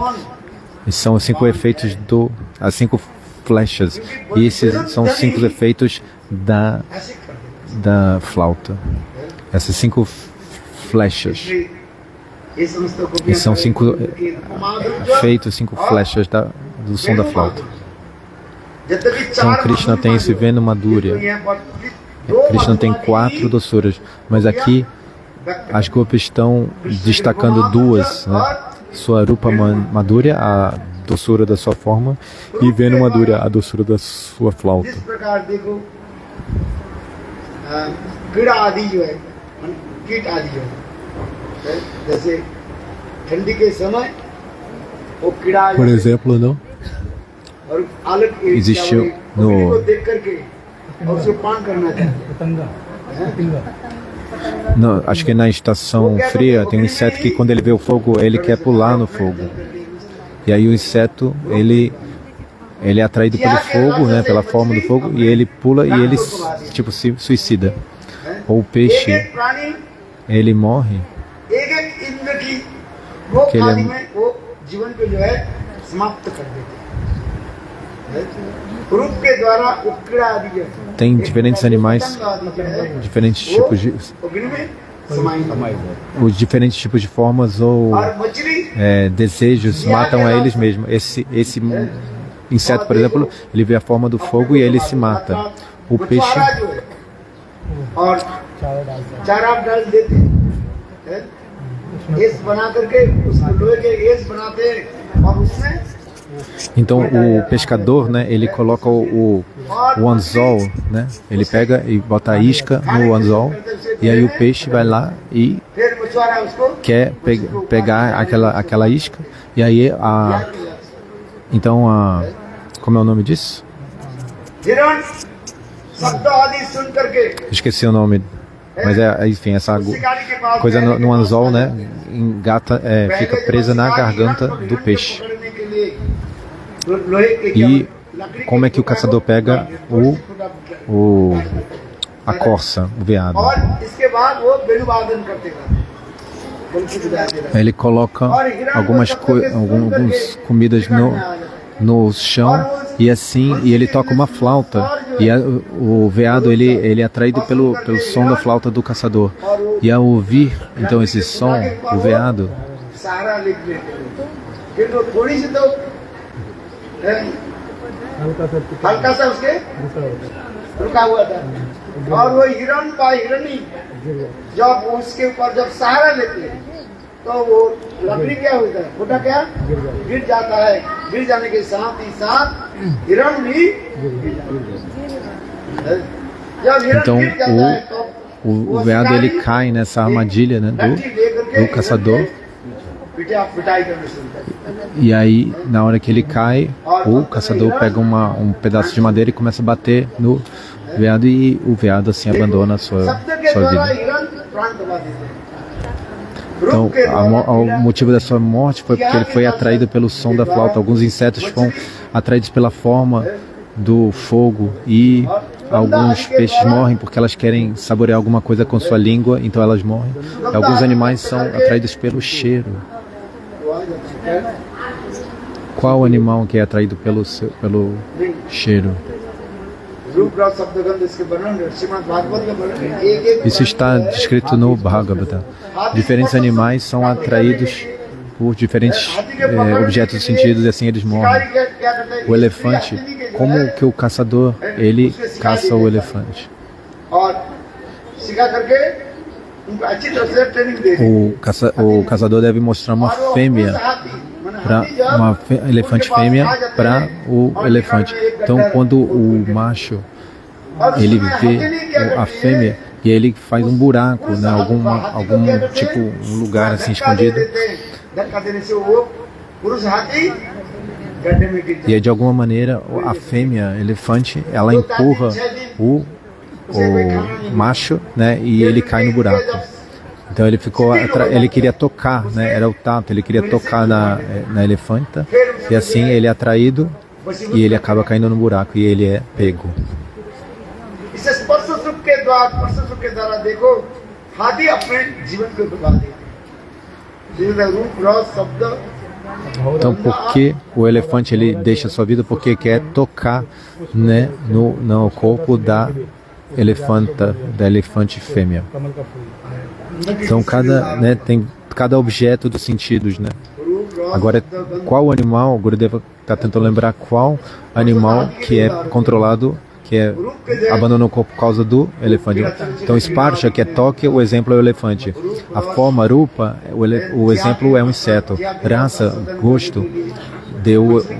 E são os 5 efeitos as 5 flechas. E esses são os 5 efeitos da flauta. Essas 5 flechas. E são 5 efeitos, 5 flechas do som da flauta. Então Krishna tem esse Venu Madhurya. Krishna tem 4 doçuras, mas aqui as gopis estão destacando 2, né? Swarupa Madhurya, a doçura da sua forma, e Venu Madhurya, a doçura da sua flauta. Por exemplo, não? Existiu acho que na estação fria tem um inseto que quando ele vê o fogo, ele quer pular no fogo. E aí o inseto, ele é atraído pelo fogo, né, pela forma do fogo, e ele pula e ele tipo se suicida. Ou o peixe, ele morre porque tem diferentes animais, diferentes tipos de os diferentes tipos de formas ou desejos matam a eles mesmos. Esse inseto, por exemplo, ele vê a forma do fogo e ele se mata. O peixe então o pescador, né, ele coloca o anzol, né, ele pega e bota a isca no anzol, e aí o peixe vai lá e quer pegar aquela isca, e aí como é o nome disso? Esqueci o nome, mas enfim, essa coisa no anzol, né, engata, fica presa na garganta do peixe. E como é que o caçador pega a corça, o veado? Ele coloca algumas comidas no chão e ele toca uma flauta, e o veado ele é atraído pelo som da flauta do caçador, e ao ouvir então esse som, o veado हल्का सा उसके रुका हुआ था और वो हिरण का हिरणी जब उसके ऊपर जब सहारा लेती है तो वो लकड़ी क्या होता है फूटा क्या गिर जाता है गिर जाने के साथ ही साथ हिरण भी जब हिरण गिर जाता है तो o veado ele cai nessa armadilha, né, do caçador. E aí, na hora que ele cai, o caçador pega um pedaço de madeira e começa a bater no veado, e o veado assim abandona a sua vida. Então, o motivo da sua morte foi porque ele foi atraído pelo som da flauta. Alguns insetos foram atraídos pela forma do fogo, e alguns peixes morrem porque elas querem saborear alguma coisa com sua língua, então elas morrem. E alguns animais são atraídos pelo cheiro. Qual animal que é atraído pelo cheiro? Isso está descrito no Bhagavata. Diferentes animais são atraídos por diferentes objetos de sentido, e assim eles morrem. O elefante, como que o caçador ele caça o elefante? O caçador deve mostrar uma fêmea, elefante fêmea para o elefante. Então, quando o macho ele vê a fêmea, e ele faz um buraco, né, algum tipo um lugar assim escondido, e aí, de alguma maneira a fêmea elefante ela empurra o macho, né, e ele cai no buraco. Então ele ficou, ele queria tocar, né? Era o tato, ele queria tocar na elefanta, e assim ele é atraído e ele acaba caindo no buraco e ele é pego. इसे स्पर्श सुख के द्वार स्पर्श सुख के द्वारा देखो हाथी अपने जीवन को बिता देते हैं रूप रस शब्द Então, por que o elefante ele deixa a sua vida? Porque quer tocar, né, no corpo da elefante fêmea. Então, tem cada objeto dos sentidos, né? Agora, qual animal, o Gurudeva está tentando lembrar qual animal que é controlado, que abandona o corpo por causa do elefante. Então, Sparsha, que é toque, o exemplo é o elefante. A forma, Rupa, o exemplo é um inseto. Rasa, gosto,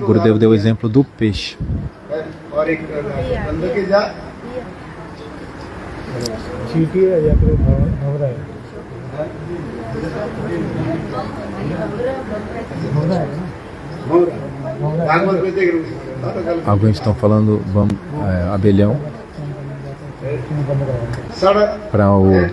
Gurudeva deu o exemplo do peixe. Alguns estão falando abelhão para o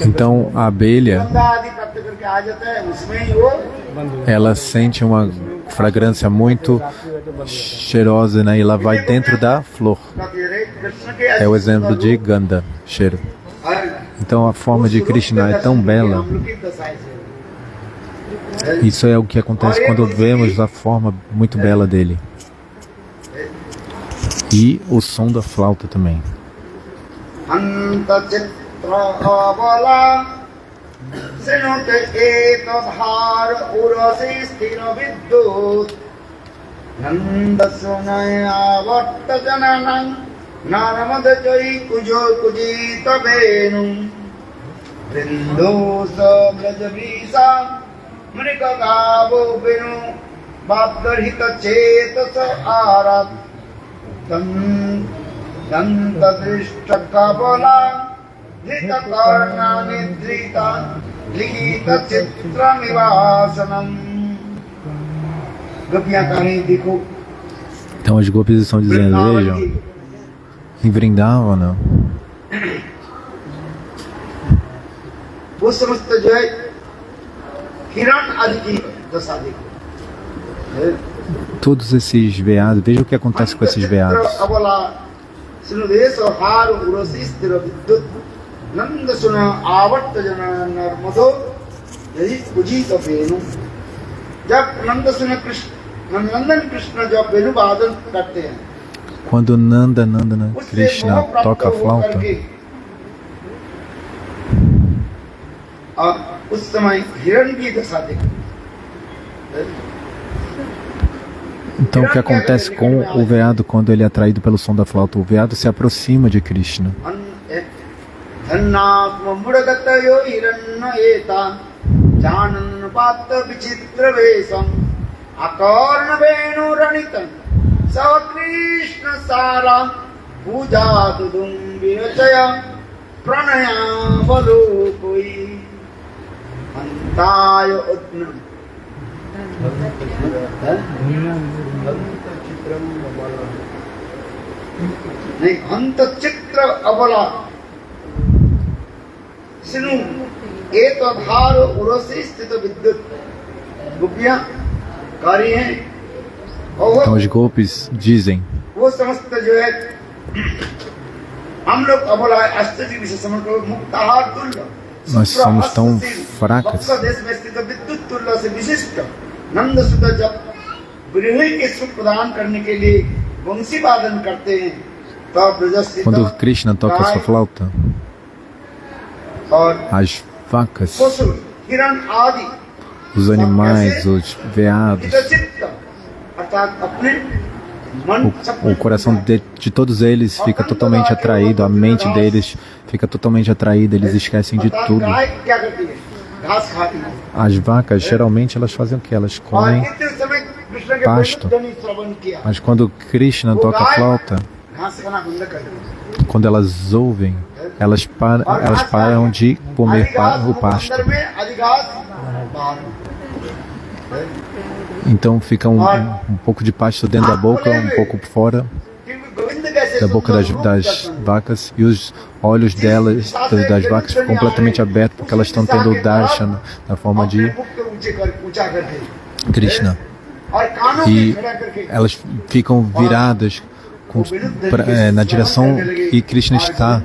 Então a abelha, ela sente uma fragrância muito cheirosa, né? E ela vai dentro da flor. É o exemplo de Ganda, cheiro. Então a forma de Krishna é tão bela. Isso é o que acontece quando vemos a forma muito bela dele. E o som da flauta também. Então as gopis estão dizendo, vejam, em Vrindavana, todos esses veados, veja o que acontece com esses veados. Quando Nanda Krishna toca a flauta, então o que acontece com o veado quando ele é atraído pelo som da flauta? O veado se aproxima de Krishna. Então os golpes dizem, nós somos tão fracas. Quando Krishna toca sua flauta, as vacas, os animais, os veados, o coração de todos eles fica totalmente atraído, a mente deles fica totalmente atraída, eles esquecem de tudo. As vacas, geralmente, elas fazem o que? Elas comem pasto. Mas quando Krishna toca a flauta, quando elas ouvem, elas param de comer o pasto. Então fica um pouco de pasto dentro da boca, um pouco fora da boca das vacas, e os olhos delas, das vacas, ficam completamente abertos porque elas estão tendo o darshan na forma de Krishna. E elas ficam viradas na direção que Krishna está,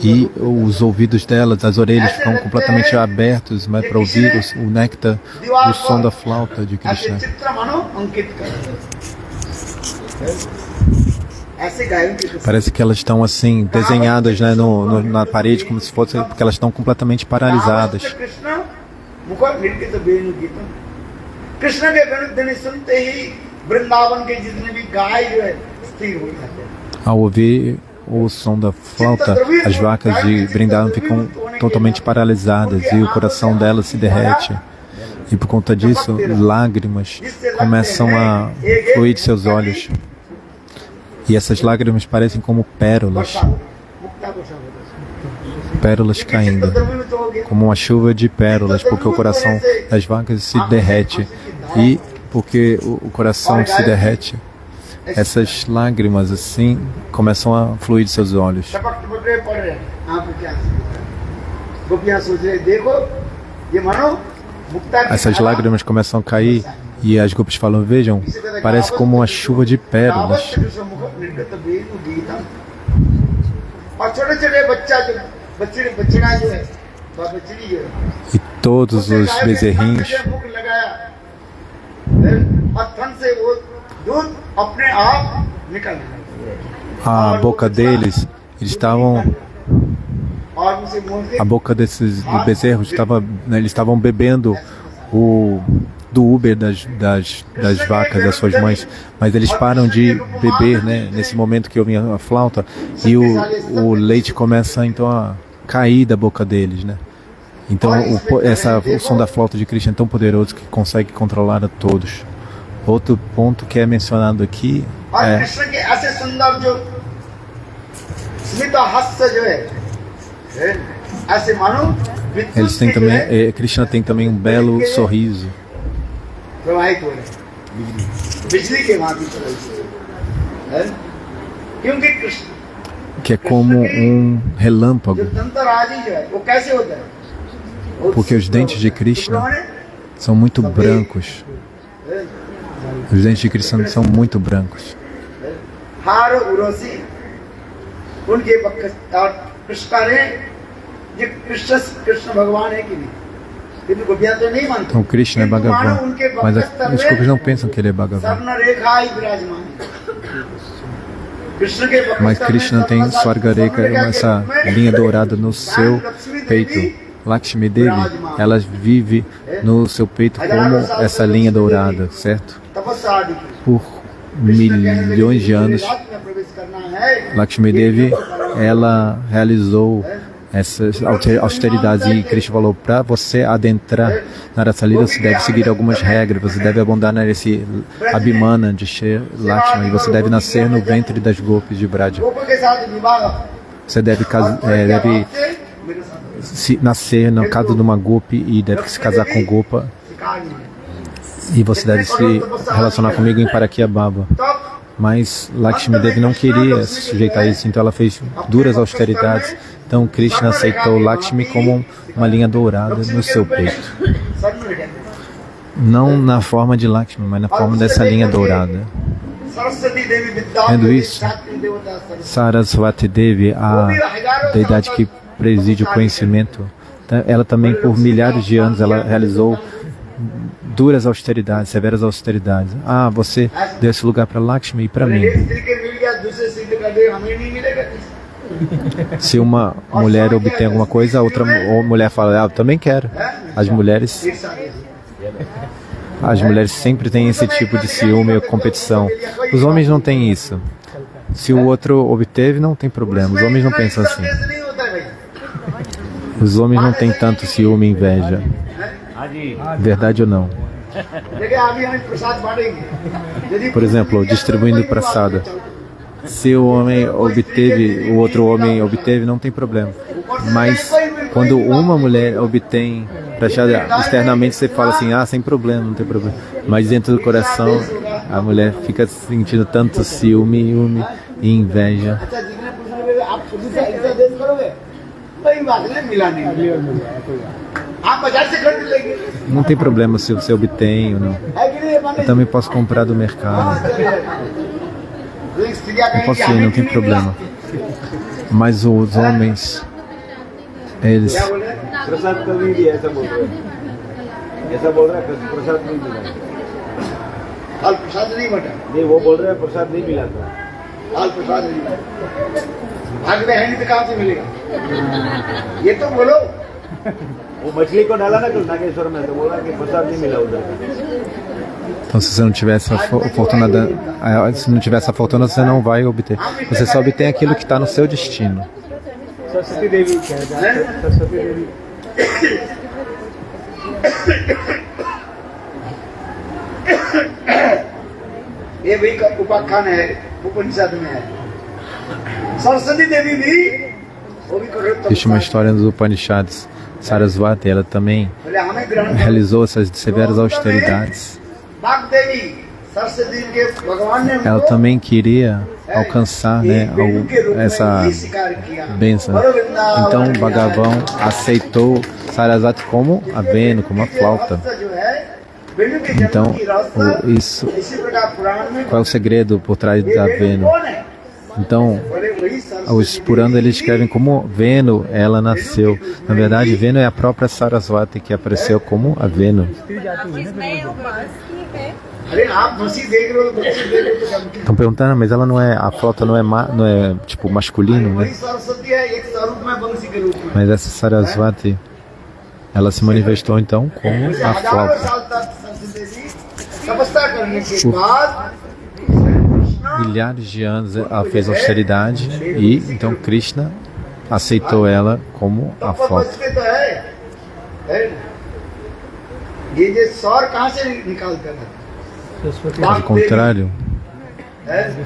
e os ouvidos delas, as orelhas ficam completamente abertos, mas para ouvir o néctar, o som da flauta de Krishna. Parece que elas estão assim desenhadas, né, na parede, como se fosse, porque elas estão completamente paralisadas. Krishna के ध्वनि सुनते ही वृंदावन के जितने भी गाय जो है स्थिर हो जाते हैं। Ao ouvir o som da flauta, as vacas de Vrindavan ficam totalmente paralisadas e o coração delas se derrete. E por conta disso, lágrimas começam a fluir de seus olhos. E essas lágrimas parecem como pérolas. Pérolas caindo, como uma chuva de pérolas, porque o coração das vacas se derrete. E porque o coração se derrete, essas lágrimas assim começam a fluir de seus olhos. Essas lágrimas começam a cair e as gopis falam: vejam, parece como uma chuva de pérolas. E todos os bezerrinhos, a boca deles, a boca desses bezerros eles estavam bebendo do Uber das vacas, das suas mães, mas eles param de beber, né, nesse momento que ouvem a flauta, e o leite começa então a cair da boca deles, né? Então o som da flauta de Krishna é tão poderoso que consegue controlar a todos. Outro ponto que é mencionado aqui é eles têm também, Krishna tem também um belo sorriso. Que é como um relâmpago. Porque os dentes de Krishna são muito brancos. Os dentes de Krishna são muito brancos. Então Krishna é Bhagavan, mas os gopis não pensam que ele é Bhagavan. Mas Krishna tem Swargareka, essa linha dourada no seu peito. Lakshmi Devi, ela vive no seu peito como essa linha dourada, certo? Por milhões de anos, Lakshmi Devi, ela realizou essas austeridades, e Krishna falou: para você adentrar na Rasa Lila, você deve seguir algumas regras, você deve abandonar esse Abhimana de Shri Lakshmi, e você deve nascer no ventre das gopis de Braja. Você deve nascer na casa de uma gopi e deve se casar com Gopa, e você deve se relacionar comigo em Parakyabhava. Mas Lakshmi Devi não queria se sujeitar a isso, então ela fez duras austeridades. Então Krishna aceitou Lakshmi como uma linha dourada no seu peito. Não na forma de Lakshmi, mas na forma dessa linha dourada. Vendo isso, Saraswati Devi, a deidade que preside o conhecimento, ela também por milhares de anos ela realizou duras austeridades, severas austeridades. Você deu esse lugar para Lakshmi e para mim. Se uma mulher obtém alguma coisa, a outra mulher fala: eu também quero. As mulheres sempre têm esse tipo de ciúme e competição. Os homens não têm isso. Se o outro obteve, não tem problema. Os homens não pensam assim. Os homens não têm tanto ciúme e inveja. Verdade ou não? Por exemplo, distribuindo prasada. Se o homem obteve, o outro homem obteve, não tem problema. Mas quando uma mulher obtém Prashad, externamente você fala assim, sem problema, não tem problema. Mas dentro do coração, a mulher fica sentindo tanto ciúme e inveja. अच्छा जिसने पूछा कि आप पुलिस ऐसा देश करोगे कोई बात नहीं मिला नहीं आप बाजार से खरीद लेंगे Não tem problema se você obtém ou não. है कि नहीं माने Eu também posso comprar do mercado. तो एक स्त्रियां Eu posso ir, não tem problema. Mas os homens, eles क्या बोले प्रसाद कभी नहीं दिया, ऐसा बोल रहे हैं। ऐसा बोल रहा है प्रसाद नहीं मिला। फल प्रसाद नहीं बटा नहीं, वो बोल रहे हैं प्रसाद नहीं मिला था। फल प्रसाद नहीं बटा भाग में है नहीं तो कहाँ से मिलेगा ये तो बोलो वो मछली को डाला ना कल नागेश्वर में, तो बोला कि प्रसाद नहीं मिला उधर। Então, se você não tiver essa fortuna, se não tiver essa fortuna, você não vai obter. Você só obtém aquilo que está no seu destino. Saraswati देवी कह रहा है, सरस्वती देवी ये भी उपाख्यान है उपनिषद में है सरस्वती देवी भी वो भी करो Existe uma história dos Upanishads. Sarasvati, ela também बोले हमें ग्रहण realizou essas severas austeridades. बाग देवी सरस्वती के भगवान ने Ela também queria alcançar, né, essa bênção. Então Bhagavan aceitou Sarasvati como a Venu, como a flauta. Então, qual é o segredo por trás da Venu? Então, os Purana eles escrevem como Venu, ela nasceu. Na verdade, Venu é a própria Sarasvati que apareceu como a Venu. Estão perguntando, mas ela não é, a flauta não é tipo masculino, né? Mas essa Sarasvati, ela se manifestou então como a flauta. Milhares de anos ela fez austeridade e então Krishna aceitou ela como a flauta. Ao contrário,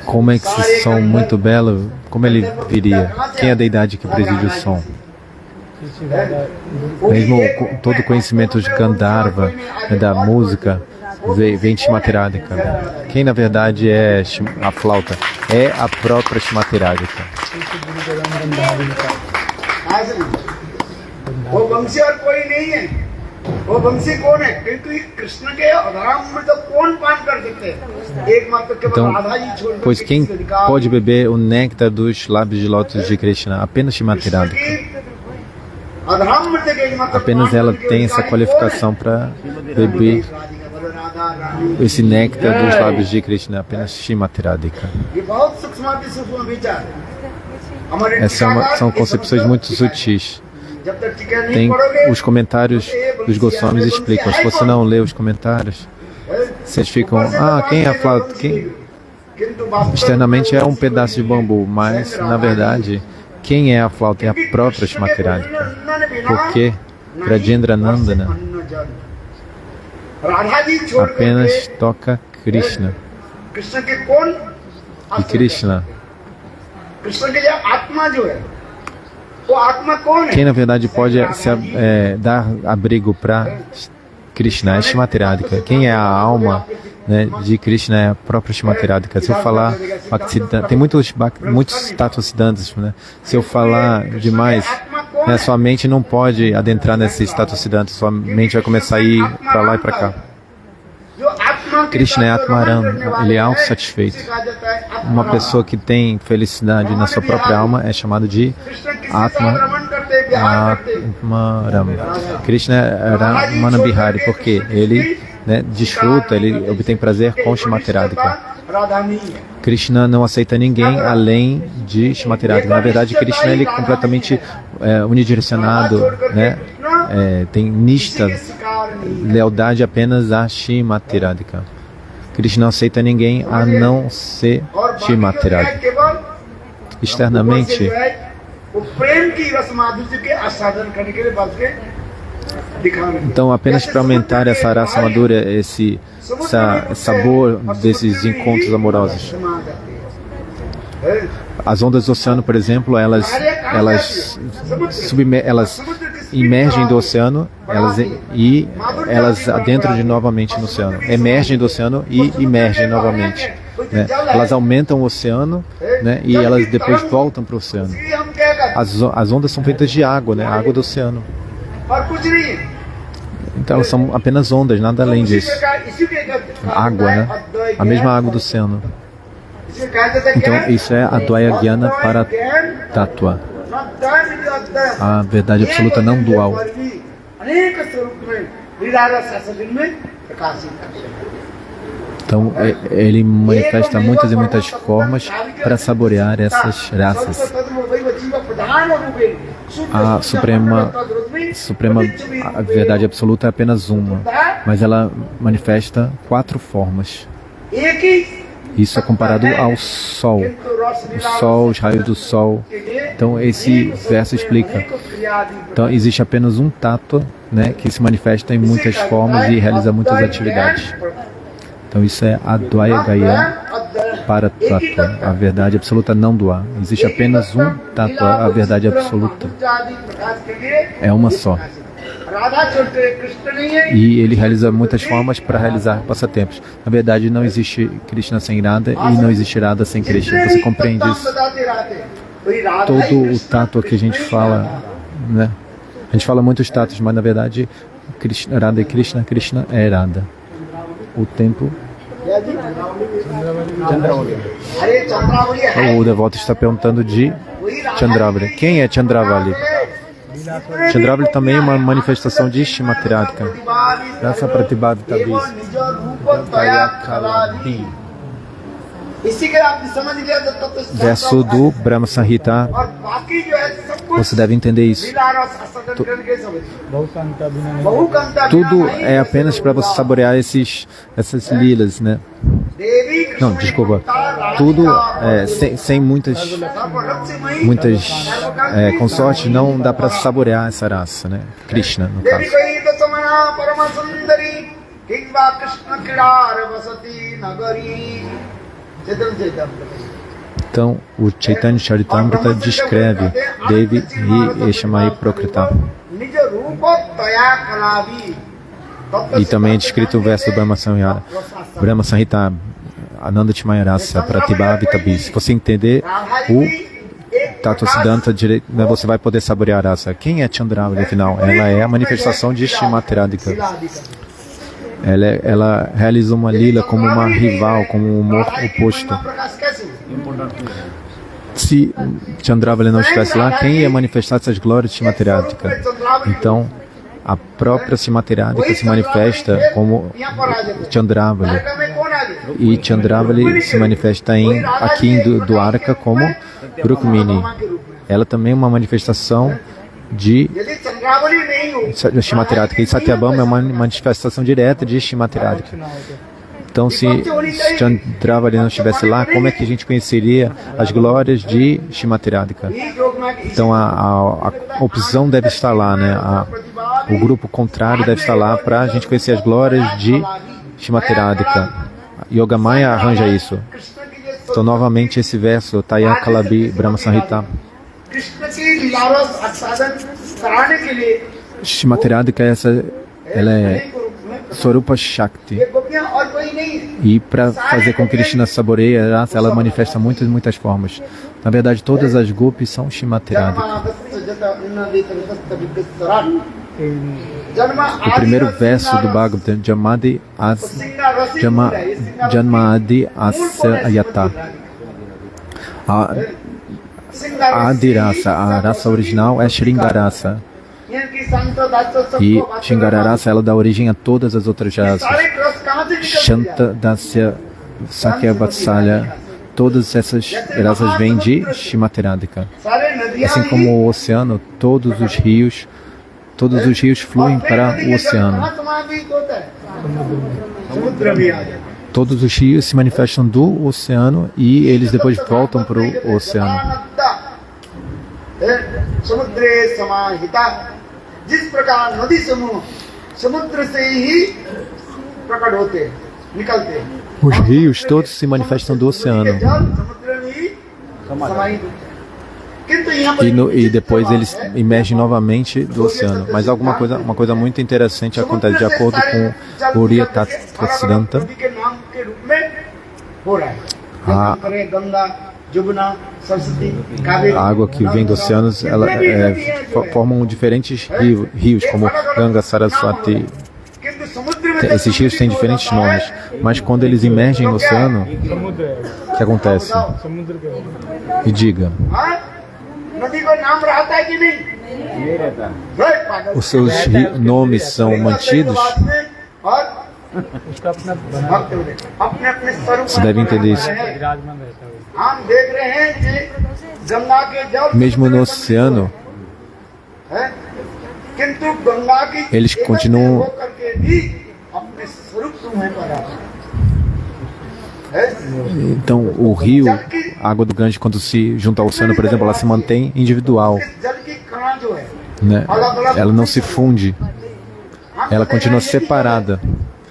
como é que esse som muito belo, como ele viria? Quem é a deidade que preside o som? Mesmo todo o conhecimento de Gandharva, né, da música, vem de Shrimathiradhika. Quem na verdade é a flauta? É a própria Shrimathiradhika. Então, pois quem pode beber o néctar dos lábios de lótus de Krishna? Apenas Shrimathiradhika. Apenas ela tem essa qualificação para beber esse néctar dos lábios de Krishna, apenas Shrimathiradhika. Essas são concepções muito sutis. Tem os comentários dos Goswamis explicam. Se você não lê os comentários, vocês ficam, quem é a flauta? Externamente é um pedaço de bambu, mas na verdade quem é a flauta? É a própria Shrimathiradhika. Porque Rajendra Nandana apenas toca Krishna. E Krishna, quem na verdade pode dar abrigo para Krishna é Shrimathiradhika. Quem é a alma, né, de Krishna é a própria Shrimathiradhika. Se eu falar tem muitos Tattvasiddhantas, né? Se eu falar demais, né, sua mente não pode adentrar nesses Tattvasiddhantas, sua mente vai começar a ir para lá e para cá. Krishna é Atmaram, ele é autossatisfeito. Uma pessoa que tem felicidade na sua própria alma é chamada de Atmaram. Krishna é Ramana Bihari, porque ele, né, desfruta, ele obtém prazer com Shrimathiradhika. Krishna não aceita ninguém além de Shrimathiradhika. Na verdade, Krishna ele é completamente unidirecionado, né? Tem nishta, lealdade apenas a Shrimathiradhika. Krishna não aceita ninguém a não ser Shrimathiradhika. Externamente, então apenas para aumentar essa rasa madura, esse sabor desses encontros amorosos. As ondas do oceano, por exemplo, elas emergem do oceano e elas adentram de novamente no oceano. Emergem do oceano e emergem novamente. Né? Elas aumentam o oceano, né? E elas depois voltam para o oceano. As ondas são feitas de água, né? Água do oceano. Então elas são apenas ondas, nada além disso. Água, né? A mesma água do oceano. Então isso é Advaya Jnana para Tattva. A verdade absoluta não dual. Então ele manifesta muitas e muitas formas para saborear essas raças. A suprema a verdade absoluta é apenas uma, mas ela manifesta 4 formas. Isso é comparado ao sol. O sol, os raios do sol. Então esse verso explica. Então existe apenas um tattva, né, que se manifesta em muitas formas e realiza muitas atividades. Então isso é Advaya Jnana para Tattva, a verdade absoluta não dual. Existe apenas um Tattva, a verdade absoluta. É uma só. E ele realiza muitas formas para realizar passatempos. Na verdade, não existe Krishna sem Radha e não existe Radha sem Krishna. Você compreende isso? Todo o tattva que a gente fala, né? A gente fala muitos tattwas, mas na verdade, Krishna, Radha é Krishna, Krishna é Radha. O tempo. O devoto está perguntando de Chandravali. Quem é Chandravali? Chandravali também é uma manifestação de Shrimati Radhika. Rasa Pratibhadita verso do Brahma Samhita. Você deve entender isso. Tudo é apenas para você saborear essas lilas, né? Não, desculpa. Tudo sem muitas consortes não dá para saborear essa raça, né? Krishna, no caso. Então, o Chaitanya Charitamrita descreve Devi e Eshamai Prokrita. E também é descrito o verso do Brahma Samhita, Ananda Chimaya Rasa Pratibhavita Bis. Se você entender o Tattva Siddhanta direito, você vai poder saborear a raça. Quem é Chandravali, afinal? Ela é a manifestação de Shrimati Radhika. Ela realiza uma lila como uma rival, como um oposto. Se Chandravali não estivesse lá, quem ia manifestar essas glórias de Shrimati Radhika? Então, a própria Shrimati Radhika se manifesta como Chandravali. E Chandravali se manifesta aqui em Dwarka como Rukmini. Ela também é uma manifestação de Shrimati Radhika. E Satyabhama é uma manifestação direta de Shrimati Radhika. Então, se Chandravali não estivesse lá, como é que a gente conheceria as glórias de Shrimati Radhika? Então, a opção deve estar lá, né? O grupo contrário deve estar lá para a gente conhecer as glórias de Shrimati Radhika. Yogamaya arranja isso. Então, novamente, esse verso, Taya Kalabi Brahma Samhita. Shrimati Radhika, ela é Swarupa Shakti. E para fazer com que Krishna saboreie, ela manifesta muitas formas. Na verdade, todas as gopis são Shrimati Radhika. O primeiro verso do Bhagavatam, Janmadi Asya Ayata. A Adirasa, a raça original é Shringarasa. E Shringarasa, ela dá origem a todas as outras raças. Shanta, Dasya, Sakya, Vatsalya, todas essas raças vêm de Shrimati Radhika. Assim como o oceano, todos os rios fluem para o oceano. Todos os rios se manifestam do oceano e eles depois voltam para o oceano. Os rios todos se manifestam do oceano. किंतु यहाँ पर e depois eles emergem novamente do oceano. Mas uma coisa muito interessante acontece de acordo com o Uriya Tattva Siddhanta. नदी के नाम के रूप में हो रहा है हाँ। गंगा जमुना सरस्वती Kaveri A água que vem dos oceanos, ela formam diferentes rios, como Ganga, Saraswati. किंतु समुद्र में Esses rios têm diferentes nomes, mas quando eles emergem no oceano, o que acontece? E diga, हाँ? नदी को नाम रहता है कि नहीं नहीं रहता। right, पागल। os seus nomes são mantidos? और भक्त होने, अपने अपने स्वरूप Você deve entender isso. हम देख रहे हैं कि गंगा के जल Mesmo no oceano, है, किंतु गंगा की eles continuam- होकर के भी अपने स्वरूप में पड़ा है। então o rio, a água do Ganges, quando se junta ao oceano, por exemplo, ela se mantém individual, इस जल की कणा जो है né? Ela não se funde, ela continua separada.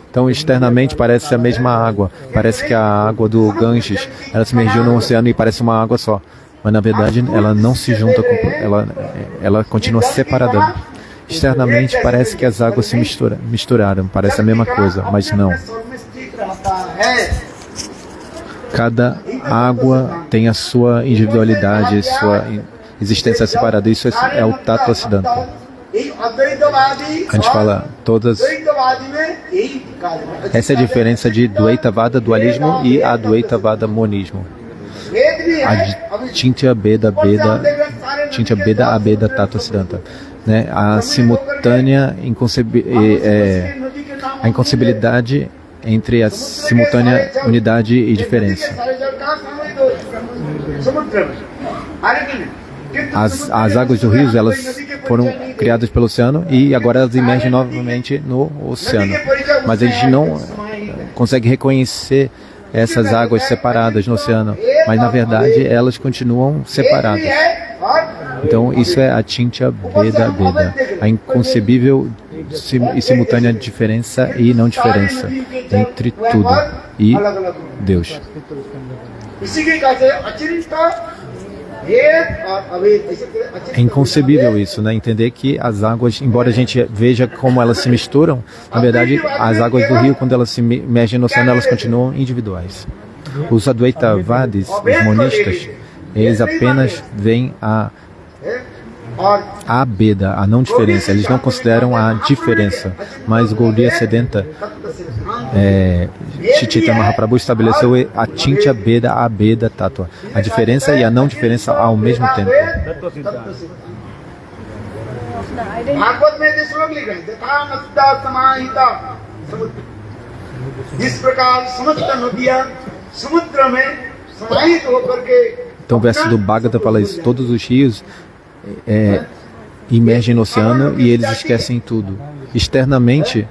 Então, externamente parece a mesma água. Parece que a água do Ganges, ela se emergiu no oceano e parece uma água só. Mas na verdade, ela não se junta com, ela continua separada. Externamente parece que as águas se misturaram, parece a mesma coisa, mas não. Cada água tem a sua individualidade, sua existência separada. Isso é o Tattva Siddhanta. A gente fala todas. Essa é a diferença de Dvaitavada, dualismo, e Advaitavada, monismo. Achintya Beda Abeda Tattva Siddhanta, né? A simultânea a inconcebibilidade entre a simultânea unidade e diferença. As águas do rio, elas foram criadas pelo oceano e agora elas emergem novamente no oceano. Mas a gente não consegue reconhecer essas águas separadas no oceano, mas na verdade elas continuam separadas. Então isso é a Achintya Beda Beda, a inconcebível e simultânea diferença e não diferença entre tudo e Deus. É inconcebível isso, né? Entender que as águas, embora a gente veja como elas se misturam, na verdade, as águas do rio, quando elas se emergem no oceano, elas continuam individuais. Os Advaitavadis, os monistas, eles apenas veem a Abeda, a não diferença. Eles não consideram a diferença. Mas o Gaudiya Siddhanta, Shri Chaitanya Mahaprabhu estabeleceu a Achintya Beda Abeda Tattva, a diferença e a não diferença ao mesmo tempo. Bhagavat में श्लोक लिखा है यथा नद्या समाहिता समुद्र जिस प्रकार समस्त नदियां समुद्र में समाहित होकर के Então o verso do Bhagavata fala isso: todos os rios emergem no oceano e eles esquecem tudo. Externamente,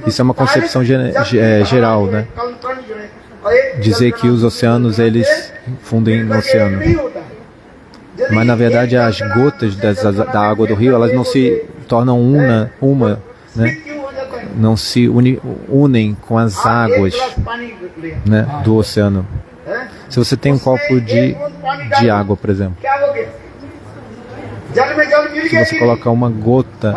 isso é uma concepção geral, né? Dizer que os oceanos, eles fundem no oceano. Mas na verdade as gotas da água do rio, elas não se tornam uma, né? Não se unem com as águas, né, do oceano. Se você tem um copo de água, por exemplo, se você colocar uma gota,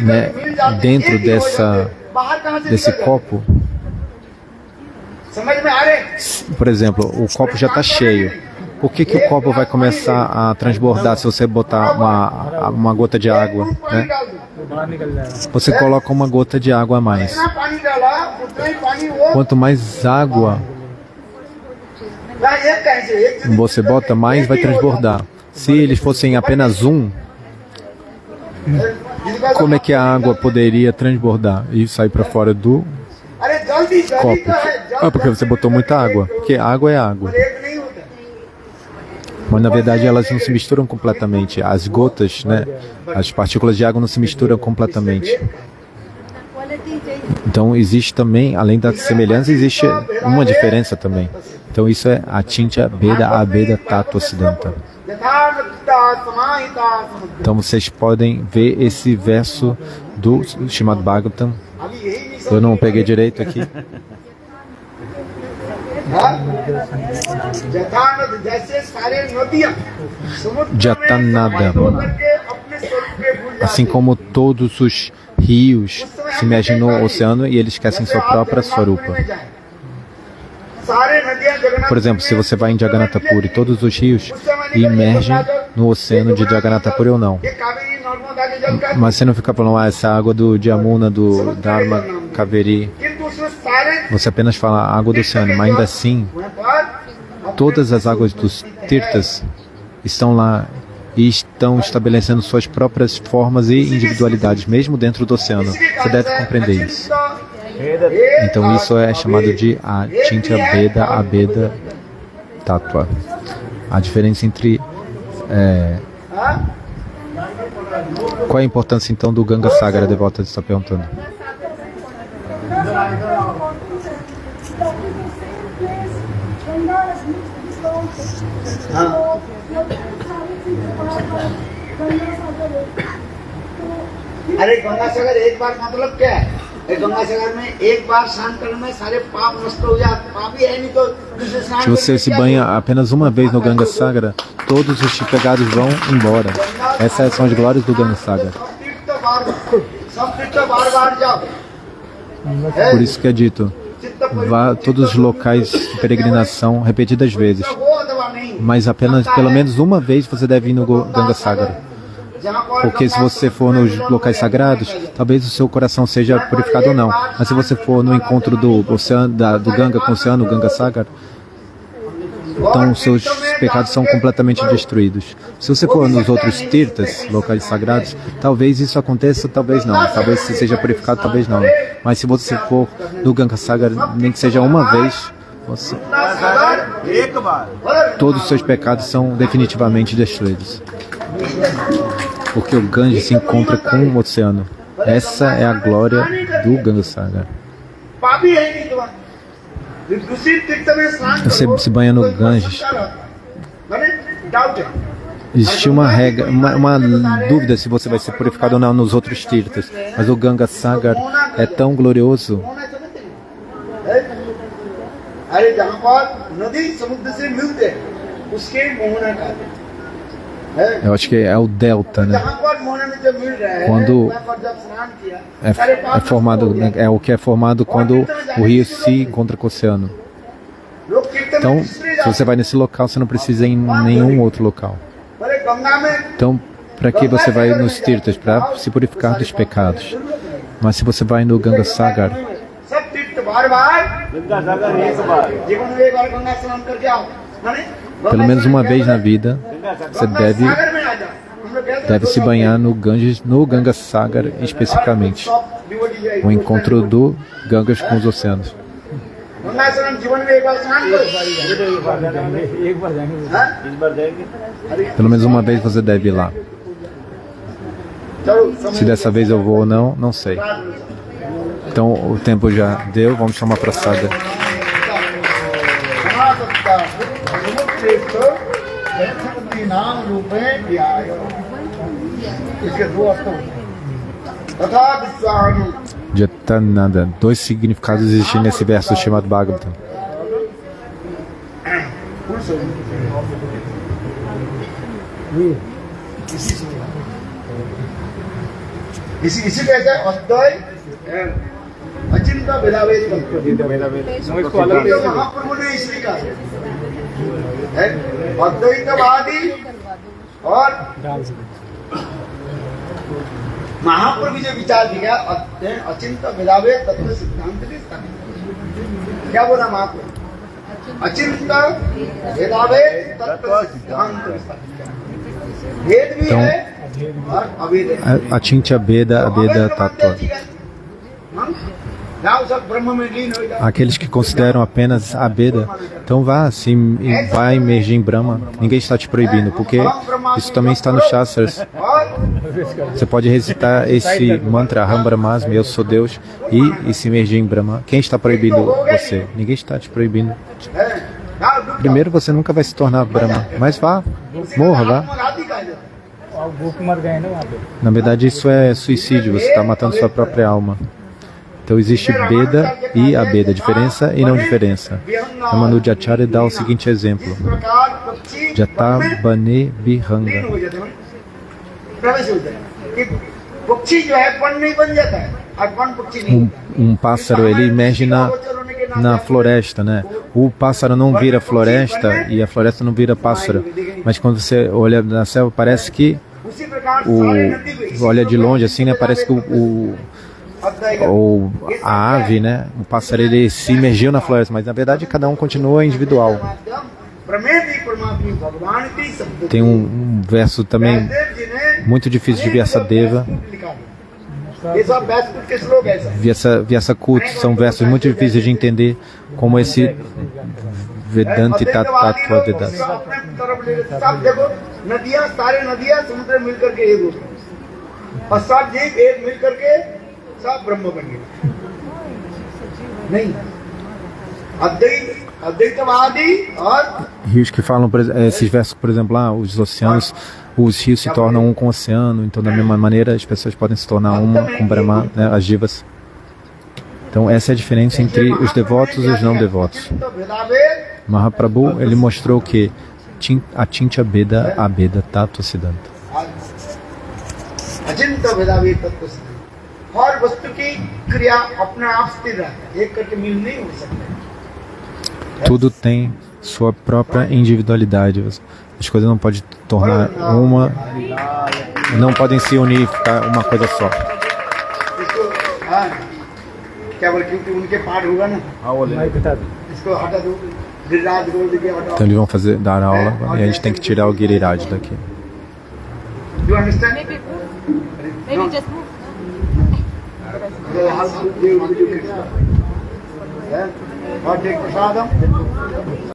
né, dentro desse copo, por exemplo, o copo já está cheio. Por que o copo vai começar a transbordar se você botar uma gota de água, né? Você coloca uma gota de água a mais. Quanto mais água você bota, mais vai transbordar. Se eles fossem apenas como é que a água poderia transbordar e sair para fora do copo? Porque você botou muita água. Porque água é água. Mas na verdade elas não se misturam completamente. As gotas, né, as partículas de água não se misturam completamente. Então existe também, além da semelhança, existe uma diferença também. Então isso é Achintya Beda Abeda Tattva Siddhanta. Então vocês podem ver esse verso do Srimad Bhagavatam. Eu não peguei direito aqui. हाँ? जथानद जैसे सारे नदियां समुद्र में Jatanada. समाहित होकर के अपने स्वरूप में भूल जाती Assim como todos os rios se imergem no oceano e eles esquecem sua própria Swarupa. Por exemplo, se você vai em Jagannatha Puri, todos os rios imergem no oceano de Jagannatha Puri ou não. Mas você não fica falando, essa água do Jamuna, do Dharma, Kaveri. Você apenas fala água do oceano, mas ainda assim, todas as águas dos Tirthas estão lá e estão estabelecendo suas próprias formas e individualidades, mesmo dentro do oceano. Você deve compreender isso. Então isso é chamado de Achintya Bheda Abheda Tattva. A diferença entre... Qual é a importância então do Ganga Sagar? A devota está perguntando. अरे गंगा सागर एक बार मतलब क्या है? गंगा सागर में एक बार स्नान करने में सारे पाप नष्ट हो जाते, पाप ही है नहीं तो दूसरे स्नान Se você se banha apenas uma vez no Ganga Sagar, todos os pecados vão embora. Essas são as glórias do Ganga Sagar. सब तीर्थ बार बार जाओ। Por isso que é dito, vá a todos os locais de peregrinação repetidas vezes. Mas apenas, pelo menos uma vez, você deve ir no Ganga Sagar. Porque se você for nos locais sagrados, talvez o seu coração seja purificado ou não. Mas se você for no encontro do oceano, do Ganga com o oceano, Ganga Sagar, então os seus pecados são completamente destruídos. Se você for nos outros tirtas, locais sagrados, talvez isso aconteça, talvez não. Talvez você seja purificado, talvez não. Mas se você for no Ganga Sagar, nem que seja uma vez, todos os seus pecados são definitivamente destruídos. Porque o Ganges se encontra com o oceano. Essa é a glória do Ganga Sagar. Você se banha no Ganges. Existe uma regra, uma dúvida se você vai ser purificado ou não nos outros tirtas. Mas o Ganga Sagar é tão glorioso. Eu acho que é o delta, né? Quando é formado, é o que é formado quando o rio se encontra com o oceano. Então, se você vai nesse local, você não precisa ir em nenhum outro local. Então, para que você vai nos tirtas? Para se purificar dos pecados. Mas se você vai no Ganga Sagar, pelo menos uma vez na vida, você deve se banhar no Ganges, no Ganga Sagar especificamente. O encontro do Ganges com os oceanos. Pelo menos uma vez você deve ir lá. Se dessa vez eu vou ou não, não sei. Então o tempo já deu, vamos chamar para a Prasada. Jatanada. Dois significados existem nesse verso chamado Bhagavatam. अचिंता भेदाभेद महाप्रभु ने इसलिए कहा अद्वैतवादी और महाप्रभु जो विचार दिया अचिंता भेदाभेद तत्व सिद्धांत के स्थापित। क्या बोला महाप्रभु? अचिंता भेदाभेद तत्व सिद्धांत भेद भी है और अभेद है। Achintya Bheda Abheda Tattva. Aqueles que consideram apenas a Bheda, então vá emergir em Brahma. Ninguém está te proibindo, porque isso também está nos Shastras. Você pode recitar esse mantra Aham Brahmasmi, eu sou Deus, e se emergir em Brahma. Quem está proibindo você? Ninguém está te proibindo. Primeiro, você nunca vai se tornar Brahma, mas vá, morra, vá. Na verdade, isso é suicídio, você está matando sua própria alma. Então existe Beda e Abeda, diferença e não diferença. Ramanujacharya dá o seguinte exemplo. इस प्रकार पक्षी Jata Bane लीन Bihanga. हो जाते हैं, प्रवेश हो जाते हैं कि पक्षी जो है वन नहीं बन जाता है और वन पक्षी नहीं होता। Pássaro, ele emerge na floresta, né? O pássaro não vira floresta e a floresta não vira pássaro. Mas quando você olha na selva, parece que उसी प्रकार सारे नदी को इसी olha de longe assim, né? Parece que a ave, né? O pássaro, ele se imergiu na floresta, mas na verdade cada um continua individual. प्रमेति परमात्मा भगवान की शब्द Tem um verso também muito difícil de Vyasadeva. ये सब व्यासपीठ के श्लोक है ऐसा। Vyasakut são versos muito difíceis de entender, como esse Vedanti Tattva Vedas. अपने तरफ ले लेते हैं। सब देखो नदियां, सारे नदियां समुद्र में मिलकर के एक होते हैं और सब जीव एक मिलकर के सब ब्रह्म बन गए। नहीं, अद्वैतवादी और Rios que falam, esses versos, por exemplo, lá, os oceanos, os rios se tornam um com o oceano, então da mesma maneira as pessoas podem se tornar uma com Brahma, né, as jivas. Então essa é a diferença entre os devotos e os não devotos. Mahaprabhu, ele mostrou que Achintya Beda Abeda Tattva Siddhanta. अचिंत भेदाभेद तत्व से हर वस्तु की क्रिया अपने आप स्थिर रहता है, एक करके मिल नहीं हो सकता। Tudo tem sua própria individualidade. As coisas não podem tornar uma, não podem se unir, ficar uma coisa só. इसको हाँ, क्या बोल, क्योंकि उनके पाठ होगा ना, इसको हटा दो, गिरिराज को देखिए हटाओ। Então eles vão dar aula e a gente tem que tirar o Giriraj daqui. You understand? Maybe just move. So how to do it? Yeah? Or take prasadam.